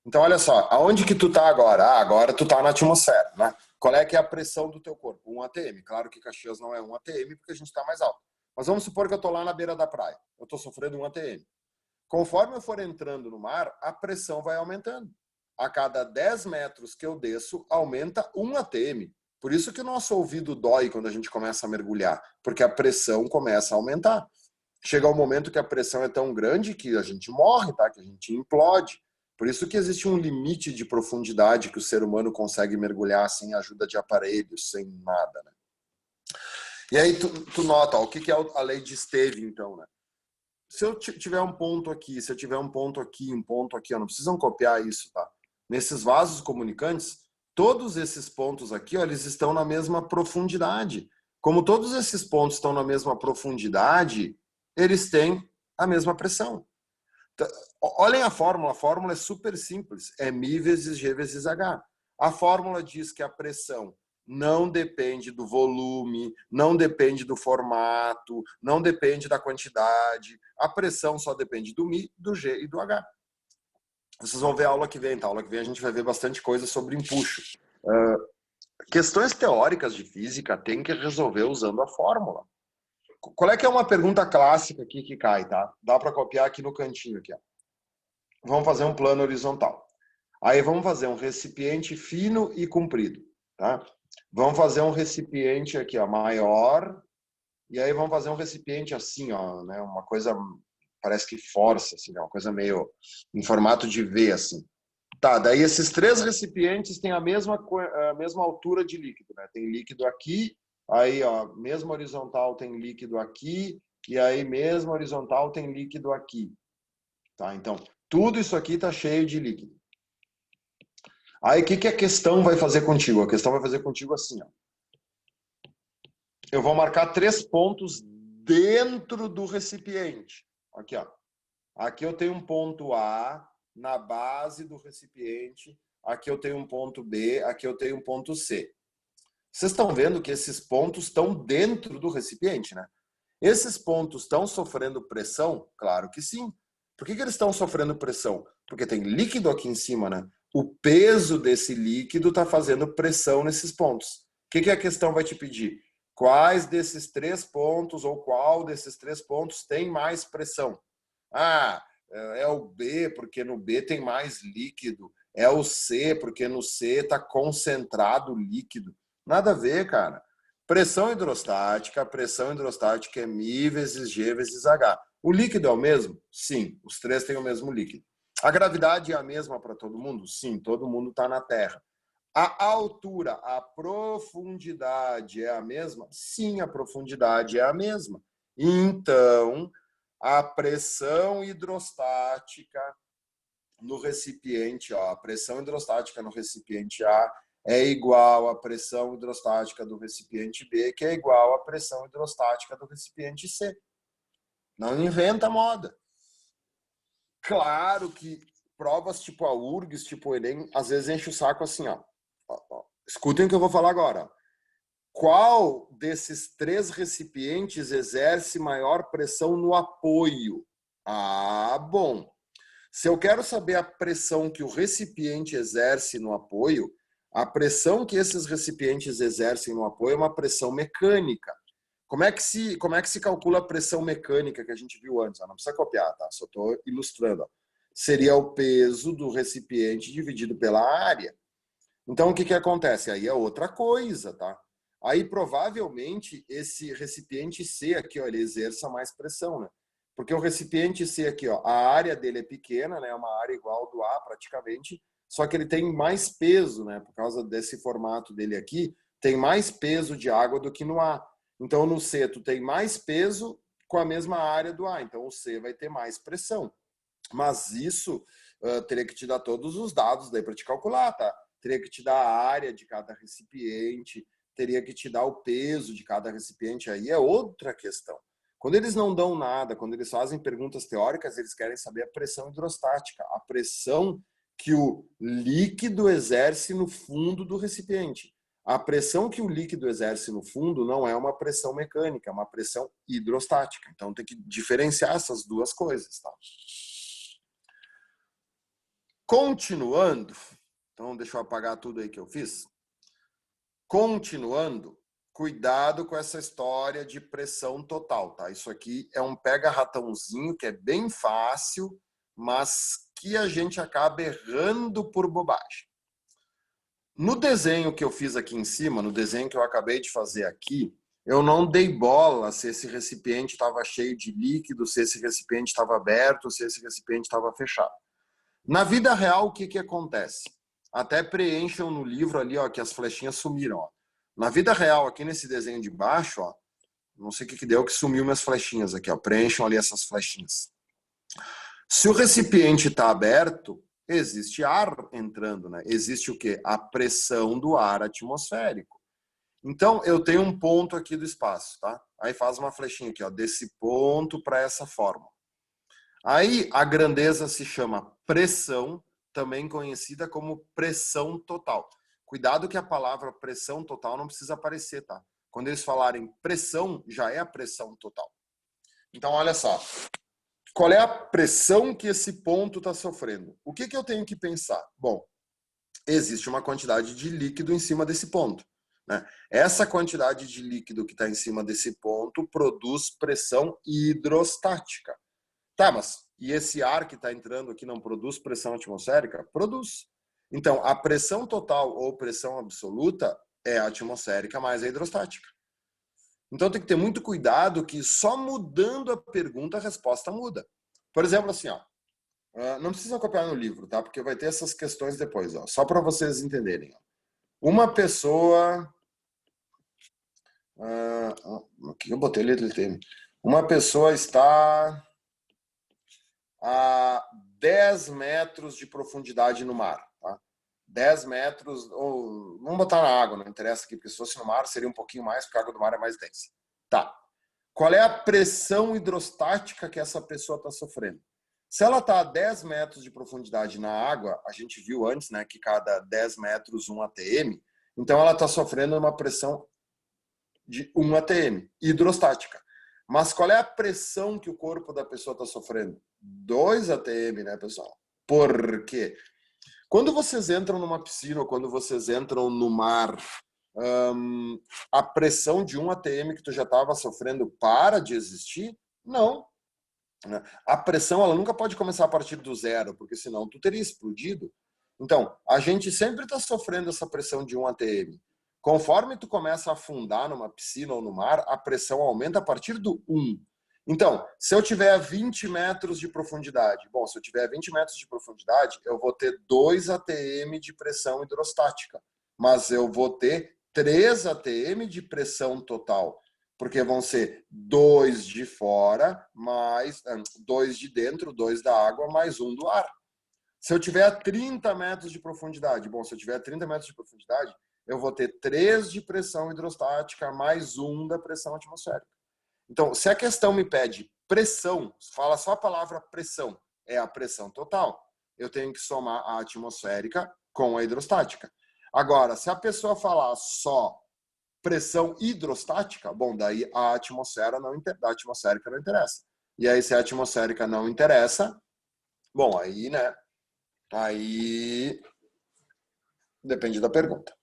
Então, olha só, aonde que tu tá agora? Ah, agora tu tá na atmosfera, né? Qual é que é a pressão do teu corpo? 1 atm. Claro que Caxias não é 1 atm, porque a gente está mais alto. Mas vamos supor que eu tô lá na beira da praia. Eu tô sofrendo 1 atm. Conforme eu for entrando no mar, a pressão vai aumentando. A cada 10 metros que eu desço, aumenta 1 atm. Por isso que o nosso ouvido dói quando a gente começa a mergulhar, porque a pressão começa a aumentar. Chega um momento que a pressão é tão grande que a gente morre, tá? Que a gente implode. Por isso que existe um limite de profundidade que o ser humano consegue mergulhar sem ajuda de aparelhos, sem nada, né? E aí tu nota, ó, o que é a lei de Steve, então, né? Se eu tiver um ponto aqui, se eu tiver um ponto aqui, ó, não precisam copiar isso, tá? Nesses vasos comunicantes, todos esses pontos aqui, ó, eles estão na mesma profundidade. Como todos esses pontos estão na mesma profundidade, eles têm a mesma pressão. Olhem a fórmula é super simples, é μ vezes G vezes H. A fórmula diz que a pressão não depende do volume, não depende do formato, não depende da quantidade. A pressão só depende do μ, do G e do H. Vocês vão ver a aula que vem, tá? A aula que vem a gente vai ver bastante coisa sobre empuxo. Questões teóricas de física tem que resolver usando a fórmula. Qual é que é uma pergunta clássica aqui que cai, tá? Dá para copiar aqui no cantinho aqui, ó. Vamos fazer um plano horizontal. Aí vamos fazer um recipiente fino e comprido, tá? Vamos fazer um recipiente aqui, ó, maior, e aí vamos fazer um recipiente assim, ó, né? Uma coisa parece que força, assim, né? Uma coisa meio em formato de V, assim. Tá, daí esses três recipientes têm a mesma altura de líquido, né? Tem líquido aqui, aí, ó, mesmo horizontal tem líquido aqui, e aí mesmo horizontal tem líquido aqui, tá? Então, tudo isso aqui está cheio de líquido. Aí, o que a questão vai fazer contigo? A questão vai fazer contigo assim, ó. Eu vou marcar 3 pontos dentro do recipiente. Aqui, ó. Aqui eu tenho um ponto A na base do recipiente. Aqui eu tenho um ponto B. Aqui eu tenho um ponto C. Vocês estão vendo que esses pontos estão dentro do recipiente, né? Esses pontos estão sofrendo pressão? Claro que sim. Por que eles estão sofrendo pressão? Porque tem líquido aqui em cima, né? O peso desse líquido está fazendo pressão nesses pontos. O que a questão vai te pedir? Quais desses 3 pontos ou qual desses 3 pontos tem mais pressão? Ah, é o B, porque no B tem mais líquido. É o C, porque no C está concentrado o líquido. Nada a ver, cara. Pressão hidrostática é μ vezes G vezes H. O líquido é o mesmo? Sim, os 3 têm o mesmo líquido. A gravidade é a mesma para todo mundo? Sim, todo mundo está na Terra. A altura, a profundidade é a mesma? Sim, a profundidade é a mesma. Então, a pressão hidrostática no recipiente, ó, a pressão hidrostática no recipiente A é igual à pressão hidrostática do recipiente B, que é igual à pressão hidrostática do recipiente C. Não inventa moda. Claro que provas tipo a URGS, tipo o Enem, às vezes enche o saco assim, ó. Escutem o que eu vou falar agora. Qual desses 3 recipientes exerce maior pressão no apoio? Ah, bom. Se eu quero saber a pressão que o recipiente exerce no apoio, a pressão que esses recipientes exercem no apoio é uma pressão mecânica. Como é que se calcula a pressão mecânica que a gente viu antes? Não precisa copiar, tá? Só estou ilustrando. Seria o peso do recipiente dividido pela área. Então, o que acontece? Aí é outra coisa, tá? Aí, provavelmente, esse recipiente C aqui, ó, ele exerça mais pressão, né? Porque o recipiente C aqui, ó, a área dele é pequena, né? É uma área igual ao do A, praticamente, só que ele tem mais peso, né? Por causa desse formato dele aqui, tem mais peso de água do que no A. Então, no C, tu tem mais peso com a mesma área do A. Então, o C vai ter mais pressão. Mas isso teria que te dar todos os dados daí para te calcular, tá? Teria que te dar a área de cada recipiente, teria que te dar o peso de cada recipiente. Aí é outra questão. Quando eles não dão nada, quando eles fazem perguntas teóricas, eles querem saber a pressão hidrostática, a pressão que o líquido exerce no fundo do recipiente. A pressão que o líquido exerce no fundo não é uma pressão mecânica, é uma pressão hidrostática. Então tem que diferenciar essas duas coisas, tá? Continuando, então deixa eu apagar tudo aí que eu fiz. Continuando, cuidado com essa história de pressão total, tá? Isso aqui é um pega-ratãozinho que é bem fácil, mas que a gente acaba errando por bobagem. No desenho que eu fiz aqui em cima, no desenho que eu acabei de fazer aqui, eu não dei bola se esse recipiente estava cheio de líquido, se esse recipiente estava aberto, se esse recipiente estava fechado. Na vida real, o que que acontece? Até preencham no livro ali, ó, que as flechinhas sumiram, ó. Na vida real, aqui nesse desenho de baixo, ó, não sei o que que deu que sumiu minhas flechinhas aqui, ó. Preencham ali essas flechinhas. Se o recipiente está aberto, existe ar entrando, né? Existe o quê? A pressão do ar atmosférico. Então, eu tenho um ponto aqui do espaço, tá? Aí faz uma flechinha aqui, ó, desse ponto para essa forma. Aí a grandeza se chama pressão, também conhecida como pressão total. Cuidado que a palavra pressão total não precisa aparecer, tá? Quando eles falarem pressão, já é a pressão total. Então, olha só. Qual é a pressão que esse ponto está sofrendo? O que eu tenho que pensar? Bom, existe uma quantidade de líquido em cima desse ponto, né? Essa quantidade de líquido que está em cima desse ponto produz pressão hidrostática. Tá, mas e esse ar que está entrando aqui não produz pressão atmosférica? Produz. Então, a pressão total ou pressão absoluta é a atmosférica mais a hidrostática. Então, tem que ter muito cuidado que só mudando a pergunta, a resposta muda. Por exemplo, assim, ó, não precisa copiar no livro, tá? Porque vai ter essas questões depois, ó, só para vocês entenderem. Uma pessoa... aqui eu botei letra de uma pessoa está a 10 metros de profundidade no mar. Tá? 10 metros, ou vamos botar na água, não interessa aqui, porque se fosse no mar seria um pouquinho mais, porque a água do mar é mais densa. Tá. Qual é a pressão hidrostática que essa pessoa está sofrendo? Se ela está a 10 metros de profundidade na água, a gente viu antes, né, que cada 10 metros 1 atm, então ela está sofrendo uma pressão de 1 atm, hidrostática. Mas qual é a pressão que o corpo da pessoa está sofrendo? 2 atm, né, pessoal? Por quê? Quando vocês entram numa piscina ou quando vocês entram no mar, a pressão de 1 atm que tu já estava sofrendo para de existir? Não. A pressão ela nunca pode começar a partir do zero, porque senão tu teria explodido. Então, a gente sempre está sofrendo essa pressão de 1 atm. Conforme tu começa a afundar numa piscina ou no mar, a pressão aumenta a partir do 1. Então, se eu tiver 20 metros de profundidade, bom, se eu tiver 20 metros de profundidade, eu vou ter 2 atm de pressão hidrostática, mas eu vou ter 3 atm de pressão total, porque vão ser 2 de fora, mais 2 de dentro, 2 da água, mais 1 do ar. Se eu tiver a 30 metros de profundidade, bom, se eu tiver a 30 metros de profundidade, eu vou ter 3 de pressão hidrostática mais 1 da pressão atmosférica. Então, se a questão me pede pressão, fala só a palavra pressão, é a pressão total. Eu tenho que somar a atmosférica com a hidrostática. Agora, se a pessoa falar só pressão hidrostática, bom, daí a atmosfera a atmosférica não interessa. E aí, se a atmosférica não interessa, bom, aí, né, aí depende da pergunta.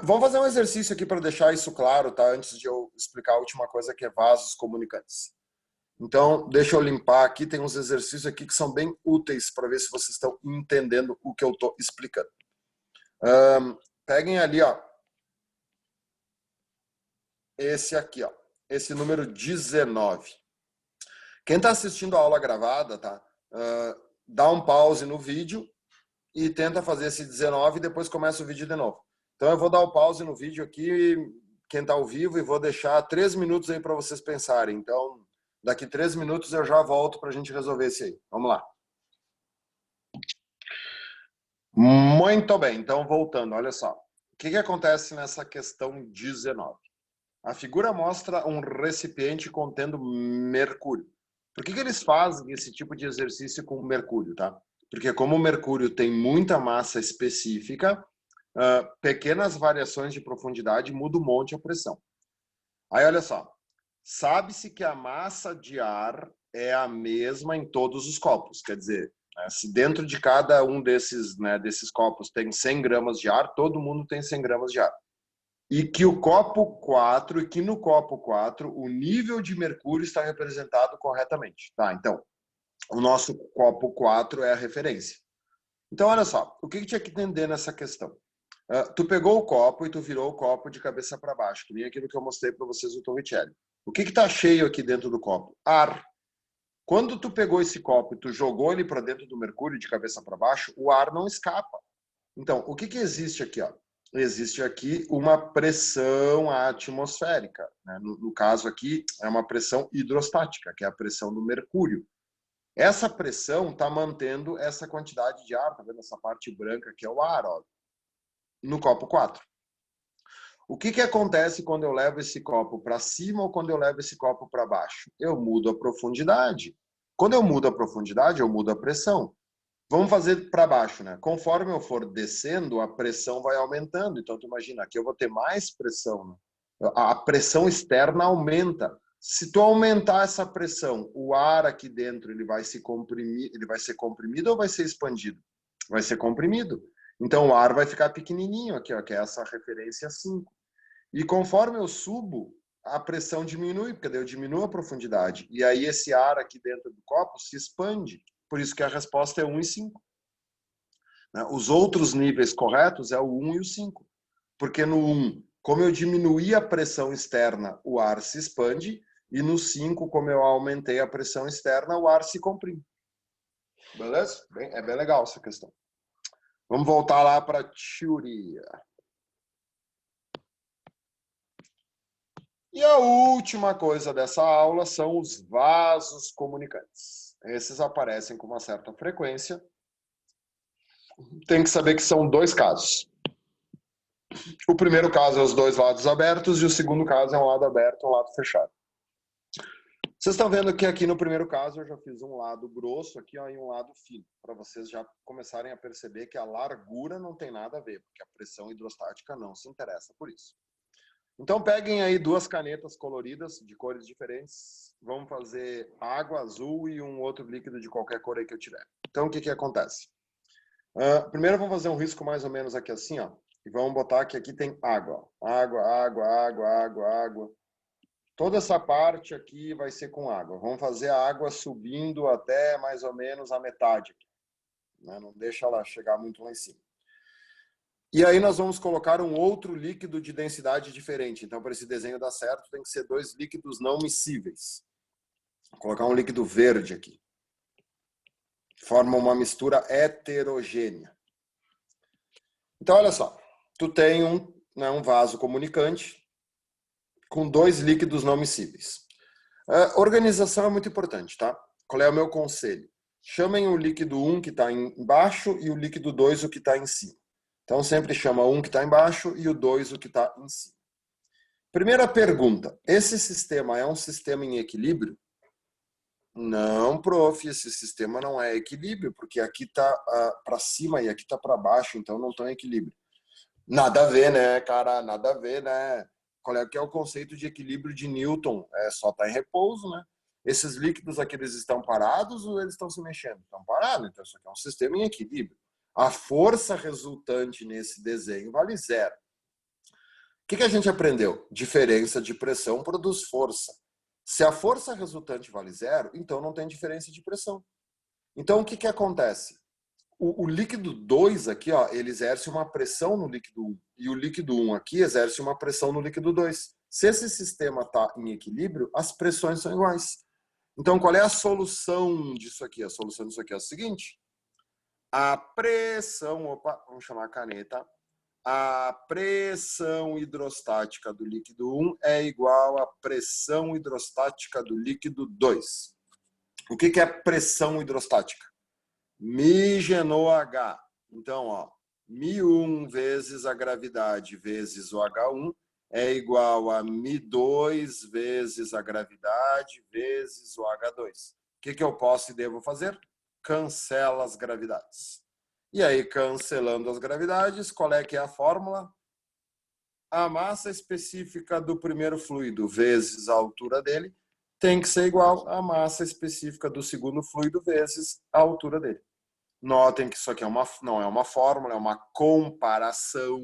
Vamos fazer um exercício aqui para deixar isso claro, tá? Antes de eu explicar a última coisa, que é vasos comunicantes. Então, deixa eu limpar aqui. Tem uns exercícios aqui que são bem úteis para ver se vocês estão entendendo o que eu estou explicando. Peguem ali, ó. esse aqui, ó, esse número 19. Quem está assistindo a aula gravada, tá? Dá um pause no vídeo e tenta fazer esse 19 e depois começa o vídeo de novo. Então eu vou dar o pause no vídeo aqui, quem está ao vivo, e vou deixar 3 minutos aí para vocês pensarem. Então, daqui 3 minutos eu já volto para a gente resolver esse aí. Vamos lá. Muito bem, então voltando, olha só. O que acontece nessa questão 19? A figura mostra um recipiente contendo mercúrio. Por que eles fazem esse tipo de exercício com o mercúrio, tá? Porque como o mercúrio tem muita massa específica, pequenas variações de profundidade mudam um monte a pressão. Aí, olha só. Sabe-se que a massa de ar é a mesma em todos os copos. Quer dizer, se dentro de cada um desses copos tem 100 gramas de ar, todo mundo tem 100 gramas de ar. E que no copo 4 o nível de mercúrio está representado corretamente. Tá, então, o nosso copo 4 é a referência. Então, olha só, o que tinha que entender nessa questão? Tu pegou o copo e tu virou o copo de cabeça para baixo, que nem aquilo que eu mostrei para vocês do Torricelli. O que está cheio aqui dentro do copo? Ar. Quando tu pegou esse copo e tu jogou ele para dentro do mercúrio de cabeça para baixo, o ar não escapa. Então, o que existe aqui? Ó? Existe aqui uma pressão atmosférica. Né? No caso aqui, é uma pressão hidrostática, que é a pressão do mercúrio. Essa pressão está mantendo essa quantidade de ar, tá vendo essa parte branca que é o ar, ó, no copo 4. O que acontece quando eu levo esse copo para cima ou quando eu levo esse copo para baixo? Eu mudo a profundidade. Quando eu mudo a profundidade, eu mudo a pressão. Vamos fazer para baixo, né? Conforme eu for descendo, a pressão vai aumentando. Então, tu imagina, aqui eu vou ter mais pressão. Né? A pressão externa aumenta. Se tu aumentar essa pressão, o ar aqui dentro ele vai se comprimir, ele vai ser comprimido ou vai ser expandido? Vai ser comprimido. Então, o ar vai ficar pequenininho aqui, ó, que é essa referência 5. E conforme eu subo, a pressão diminui, porque daí eu diminuo a profundidade. E aí esse ar aqui dentro do copo se expande. Por isso que a resposta é 1 e 5. Os outros níveis corretos é o 1 e o 5. Porque no 1, como eu diminuí a pressão externa, o ar se expande. E no 5, como eu aumentei a pressão externa, o ar se comprime. Beleza? É bem legal essa questão. Vamos voltar lá para a teoria. E a última coisa dessa aula são os vasos comunicantes. Esses aparecem com uma certa frequência. Tem que saber que são 2 casos. O primeiro caso é os 2 lados abertos e o segundo caso é um lado aberto e um lado fechado. Vocês estão vendo que aqui no primeiro caso eu já fiz um lado grosso aqui, ó, e um lado fino, para vocês já começarem a perceber que a largura não tem nada a ver, porque a pressão hidrostática não se interessa por isso. Então peguem aí 2 canetas coloridas de cores diferentes. Vamos fazer água azul e um outro líquido de qualquer cor aí que eu tiver. Então o que acontece? Primeiro vamos fazer um risco mais ou menos aqui assim, ó. E vamos botar que aqui tem água. Água. Toda essa parte aqui vai ser com água. Vamos fazer a água subindo até mais ou menos a metade aqui. Né? Não deixa ela chegar muito lá em cima. E aí nós vamos colocar um outro líquido de densidade diferente. Então, para esse desenho dar certo, tem que ser 2 líquidos não miscíveis. Vou colocar um líquido verde aqui. Forma uma mistura heterogênea. Então, olha só. Tu tem um vaso comunicante com 2 líquidos não miscíveis. A organização é muito importante, tá? Qual é o meu conselho? Chamem o líquido 1 que está embaixo e o líquido 2 o que está em cima. Então, sempre chama um que está embaixo e o 2 o que está em cima. Primeira pergunta. Esse sistema é um sistema em equilíbrio? Não, prof. Esse sistema não é equilíbrio, porque aqui está para cima e aqui está para baixo, então não estão em equilíbrio. Nada a ver, né, cara? Nada a ver, né? Qual é que é o conceito de equilíbrio de Newton? É só estar em repouso, né? Esses líquidos aqui, eles estão parados ou eles estão se mexendo? Estão parados, então isso aqui é um sistema em equilíbrio. A força resultante nesse desenho vale 0. O que a gente aprendeu? Diferença de pressão produz força. Se a força resultante vale 0, então não tem diferença de pressão. Então o que acontece? O líquido 2 aqui, ó, ele exerce uma pressão no líquido 1. E o líquido 1 aqui exerce uma pressão no líquido 2. Se esse sistema está em equilíbrio, as pressões são iguais. Então, qual é a solução disso aqui? A solução disso aqui é o seguinte. A pressão... Opa, vamos chamar a caneta. A pressão hidrostática do líquido 1 é igual à pressão hidrostática do líquido 2. O que é pressão hidrostática? μ/H. Então, ó, μ1 vezes a gravidade vezes o H1 é igual a μ2 vezes a gravidade vezes o H2. O que eu posso e devo fazer? Cancela as gravidades. E aí, cancelando as gravidades, qual é que é a fórmula? A massa específica do primeiro fluido vezes a altura dele tem que ser igual à massa específica do segundo fluido vezes a altura dele. Notem que isso aqui não é uma fórmula, é uma comparação.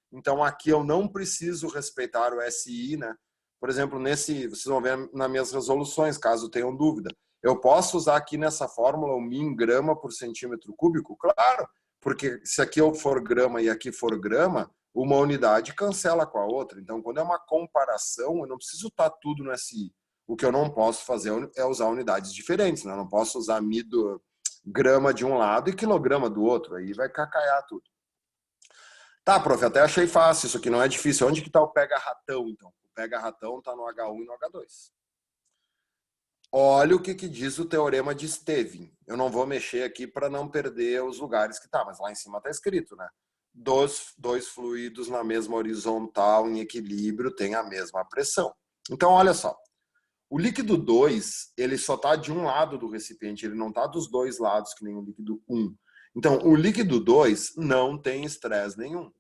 Então, aqui eu não preciso respeitar o SI, né? Por exemplo, vocês vão ver nas minhas resoluções, caso tenham dúvida. Eu posso usar aqui nessa fórmula o min grama por centímetro cúbico? Claro, porque se aqui eu for grama e aqui for grama, uma unidade cancela com a outra. Então, quando é uma comparação, eu não preciso estar tudo no SI. O que eu não posso fazer é usar unidades diferentes, né? Eu não posso usar grama de um lado e quilograma do outro. Aí vai cacaiar tudo. Tá, prof, até achei fácil, isso aqui não é difícil. Onde que está o pega-ratão, então? O pega-ratão está no H1 e no H2. Olha o que diz o teorema de Stevin. Eu não vou mexer aqui para não perder os lugares que tá, mas lá em cima está escrito, né? Dois fluidos na mesma horizontal, em equilíbrio, têm a mesma pressão. Então, olha só. O líquido 2, ele só está de um lado do recipiente, ele não está dos dois lados, que nem o líquido 1. Então, o líquido 2 não tem estresse nenhum.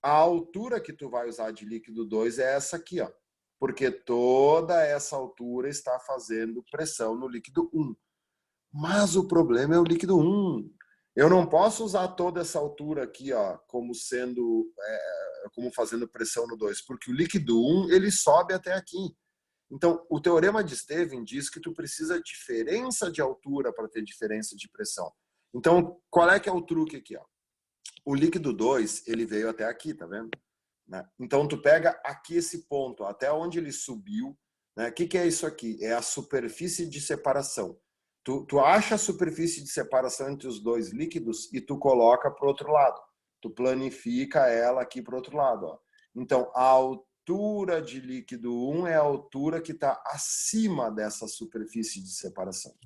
A altura que tu vai usar de líquido 2 é essa aqui, ó. Porque toda essa altura está fazendo pressão no líquido 1. Mas o problema é o líquido 1. Eu não posso usar toda essa altura aqui, ó, como fazendo pressão no 2, porque o líquido 1, ele sobe até aqui. Então, o teorema de Stevin diz que tu precisa de diferença de altura para ter diferença de pressão. Então, qual é que é o truque aqui, ó? O líquido 2, ele veio até aqui, tá vendo? Né? Então, tu pega aqui esse ponto, até onde ele subiu. Né? O que é isso aqui? É a superfície de separação. Tu acha a superfície de separação entre os dois líquidos e tu coloca para o outro lado. Tu planifica ela aqui para o outro lado. Ó. Então, a altura de líquido 1 é a altura que está acima dessa superfície de separação.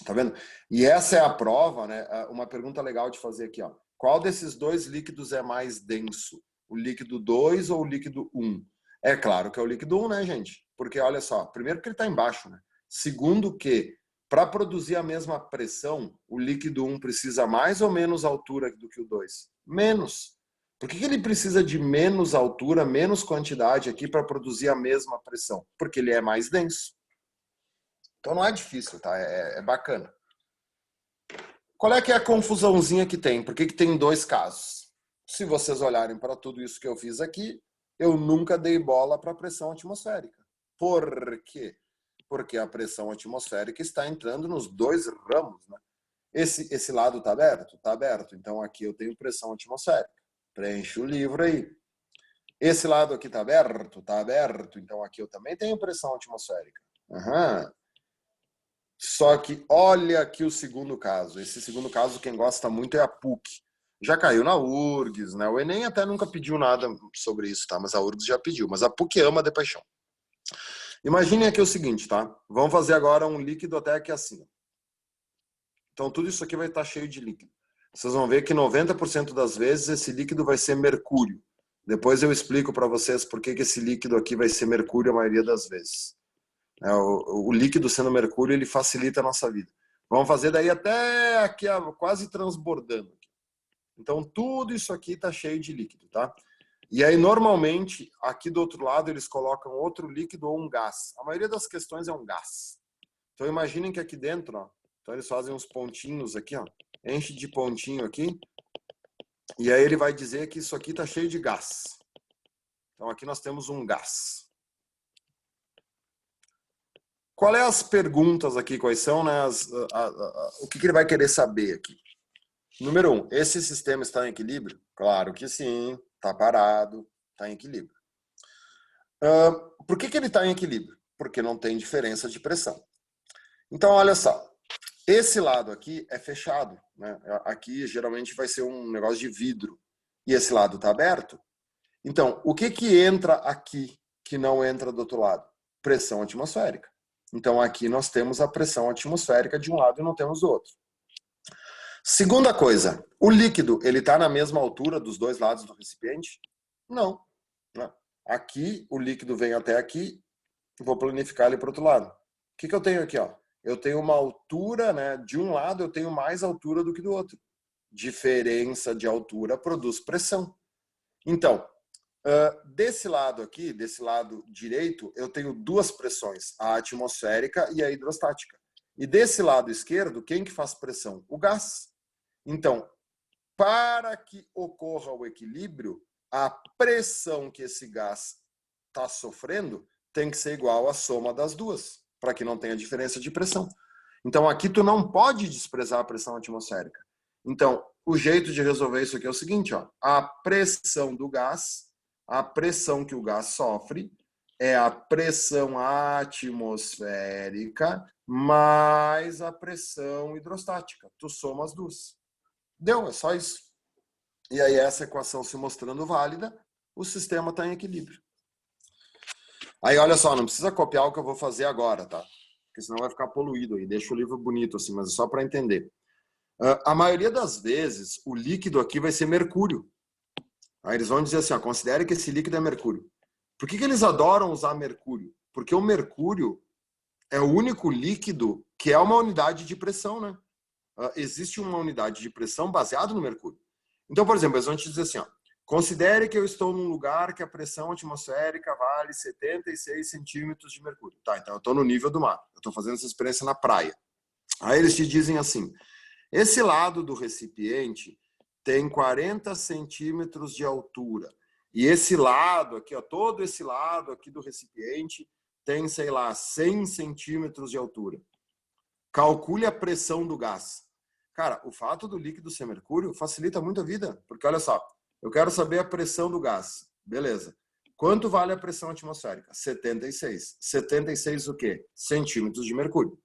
Tá vendo? E essa é a prova, né? Uma pergunta legal de fazer aqui, ó. Qual desses dois líquidos é mais denso? O líquido 2 ou o líquido 1? É claro que é o líquido 1, né, gente? Porque, olha só, primeiro que ele está embaixo, né? Segundo que, para produzir a mesma pressão, o líquido 1 precisa mais ou menos altura do que o 2? Menos. Por que ele precisa de menos altura, menos quantidade aqui para produzir a mesma pressão? Porque ele é mais denso. Então não é difícil, tá? É bacana. Qual é que é a confusãozinha que tem? Por que tem dois casos? Se vocês olharem para tudo isso que eu fiz aqui, eu nunca dei bola para a pressão atmosférica. Por quê? Porque a pressão atmosférica está entrando nos dois ramos, né? Esse lado está aberto? Está aberto. Então aqui eu tenho pressão atmosférica. Preenche o livro aí. Esse lado aqui está aberto? Está aberto. Então aqui eu também tenho pressão atmosférica. Aham. Só que olha aqui o segundo caso. Esse segundo caso, quem gosta muito é a PUC. Já caiu na URGS, né? O Enem até nunca pediu nada sobre isso, tá? Mas a URGS já pediu. Mas a PUC ama de paixão. Imaginem aqui o seguinte, tá? Vamos fazer agora um líquido até aqui assim. Então tudo isso aqui vai estar cheio de líquido. Vocês vão ver que 90% das vezes esse líquido vai ser mercúrio. Depois eu explico para vocês por que esse líquido aqui vai ser mercúrio a maioria das vezes. O líquido sendo mercúrio, ele facilita a nossa vida. Vamos fazer daí até aqui, quase transbordando. Então, tudo isso aqui está cheio de líquido, tá? E aí, normalmente, aqui do outro lado, eles colocam outro líquido ou um gás. A maioria das questões é um gás. Então, imaginem que aqui dentro, ó, então eles fazem uns pontinhos aqui, ó, enche de pontinho aqui, e aí ele vai dizer que isso aqui está cheio de gás. Então, aqui nós temos um gás. Qual é as perguntas aqui? Quais são, né, o que ele vai querer saber aqui? Número 1, esse sistema está em equilíbrio? Claro que sim, está parado, está em equilíbrio. Por que ele está em equilíbrio? Porque não tem diferença de pressão. Então, olha só. Esse lado aqui é fechado, né? Aqui geralmente vai ser um negócio de vidro. E esse lado está aberto. Então, o que entra aqui que não entra do outro lado? Pressão atmosférica. Então, aqui nós temos a pressão atmosférica de um lado e não temos do outro. Segunda coisa, o líquido, ele está na mesma altura dos dois lados do recipiente? Não. Aqui, o líquido vem até aqui, vou planificar ele para o outro lado. O que eu tenho aqui? Ó? Eu tenho uma altura, né? De um lado eu tenho mais altura do que do outro. Diferença de altura produz pressão. Então, desse lado aqui, desse lado direito, eu tenho duas pressões, a atmosférica e a hidrostática. E desse lado esquerdo, quem que faz pressão? O gás. Então, para que ocorra o equilíbrio, a pressão que esse gás está sofrendo tem que ser igual à soma das duas, para que não tenha diferença de pressão. Então, aqui tu não pode desprezar a pressão atmosférica. Então, o jeito de resolver isso aqui é o seguinte, ó, a pressão do gás, a pressão que o gás sofre é a pressão atmosférica mais a pressão hidrostática. Tu soma as duas. Deu, é só isso. E aí, essa equação se mostrando válida, o sistema está em equilíbrio. Aí, olha só, não precisa copiar o que eu vou fazer agora, tá? Porque senão vai ficar poluído aí. Deixa o livro bonito assim, mas é só para entender. A maioria das vezes, o líquido aqui vai ser mercúrio. Aí eles vão dizer assim, ó, considere que esse líquido é mercúrio. Por que eles adoram usar mercúrio? Porque o mercúrio é o único líquido que é uma unidade de pressão, né? Existe uma unidade de pressão baseada no mercúrio. Então, por exemplo, eles vão te dizer assim, ó, considere que eu estou num lugar que a pressão atmosférica vale 76 centímetros de mercúrio. Tá, então eu estou no nível do mar. Eu estou fazendo essa experiência na praia. Aí eles te dizem assim, esse lado do recipiente tem 40 centímetros de altura. E esse lado aqui, ó, todo esse lado aqui do recipiente tem, sei lá, 100 centímetros de altura. Calcule a pressão do gás. Cara, o fato do líquido ser mercúrio facilita muito a vida. Porque, olha só, eu quero saber a pressão do gás. Beleza. Quanto vale a pressão atmosférica? 76. 76 o quê? Centímetros de mercúrio.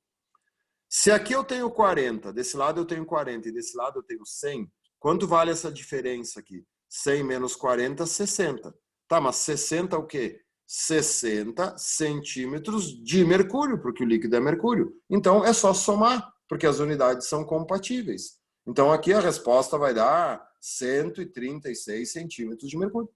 Se aqui eu tenho 40, desse lado eu tenho 40 e desse lado eu tenho 100, quanto vale essa diferença aqui? 100 menos 40, 60. Tá, mas 60 o quê? 60 centímetros de mercúrio, porque o líquido é mercúrio. Então é só somar, porque as unidades são compatíveis. Então aqui a resposta vai dar 136 centímetros de mercúrio.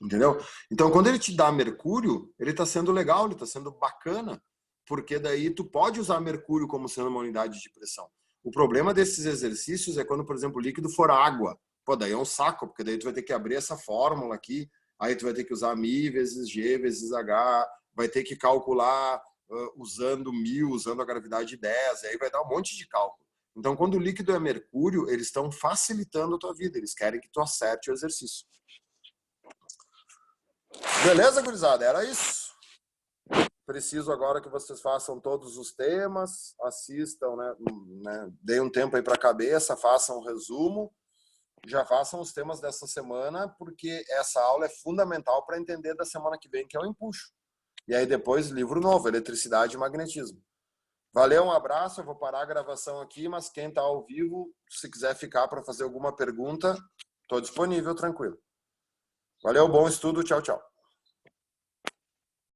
Entendeu? Então quando ele te dá mercúrio, ele está sendo legal, ele está sendo bacana, porque daí tu pode usar mercúrio como sendo uma unidade de pressão. O problema desses exercícios é quando, por exemplo, o líquido for água. Pô, daí é um saco, porque daí tu vai ter que abrir essa fórmula aqui, aí tu vai ter que usar μ vezes G vezes H, vai ter que calcular usando μ, usando a gravidade 10, aí vai dar um monte de cálculo. Então, quando o líquido é mercúrio, eles estão facilitando a tua vida, eles querem que tu acerte o exercício. Beleza, gurizada? Era isso. Preciso agora que vocês façam todos os temas, assistam, né? Deem um tempo aí para a cabeça, façam um resumo, já façam os temas dessa semana, porque essa aula é fundamental para entender da semana que vem, que é o empuxo. E aí depois, livro novo, Eletricidade e Magnetismo. Valeu, um abraço, eu vou parar a gravação aqui, mas quem está ao vivo, se quiser ficar para fazer alguma pergunta, estou disponível, tranquilo. Valeu, bom estudo, tchau, tchau.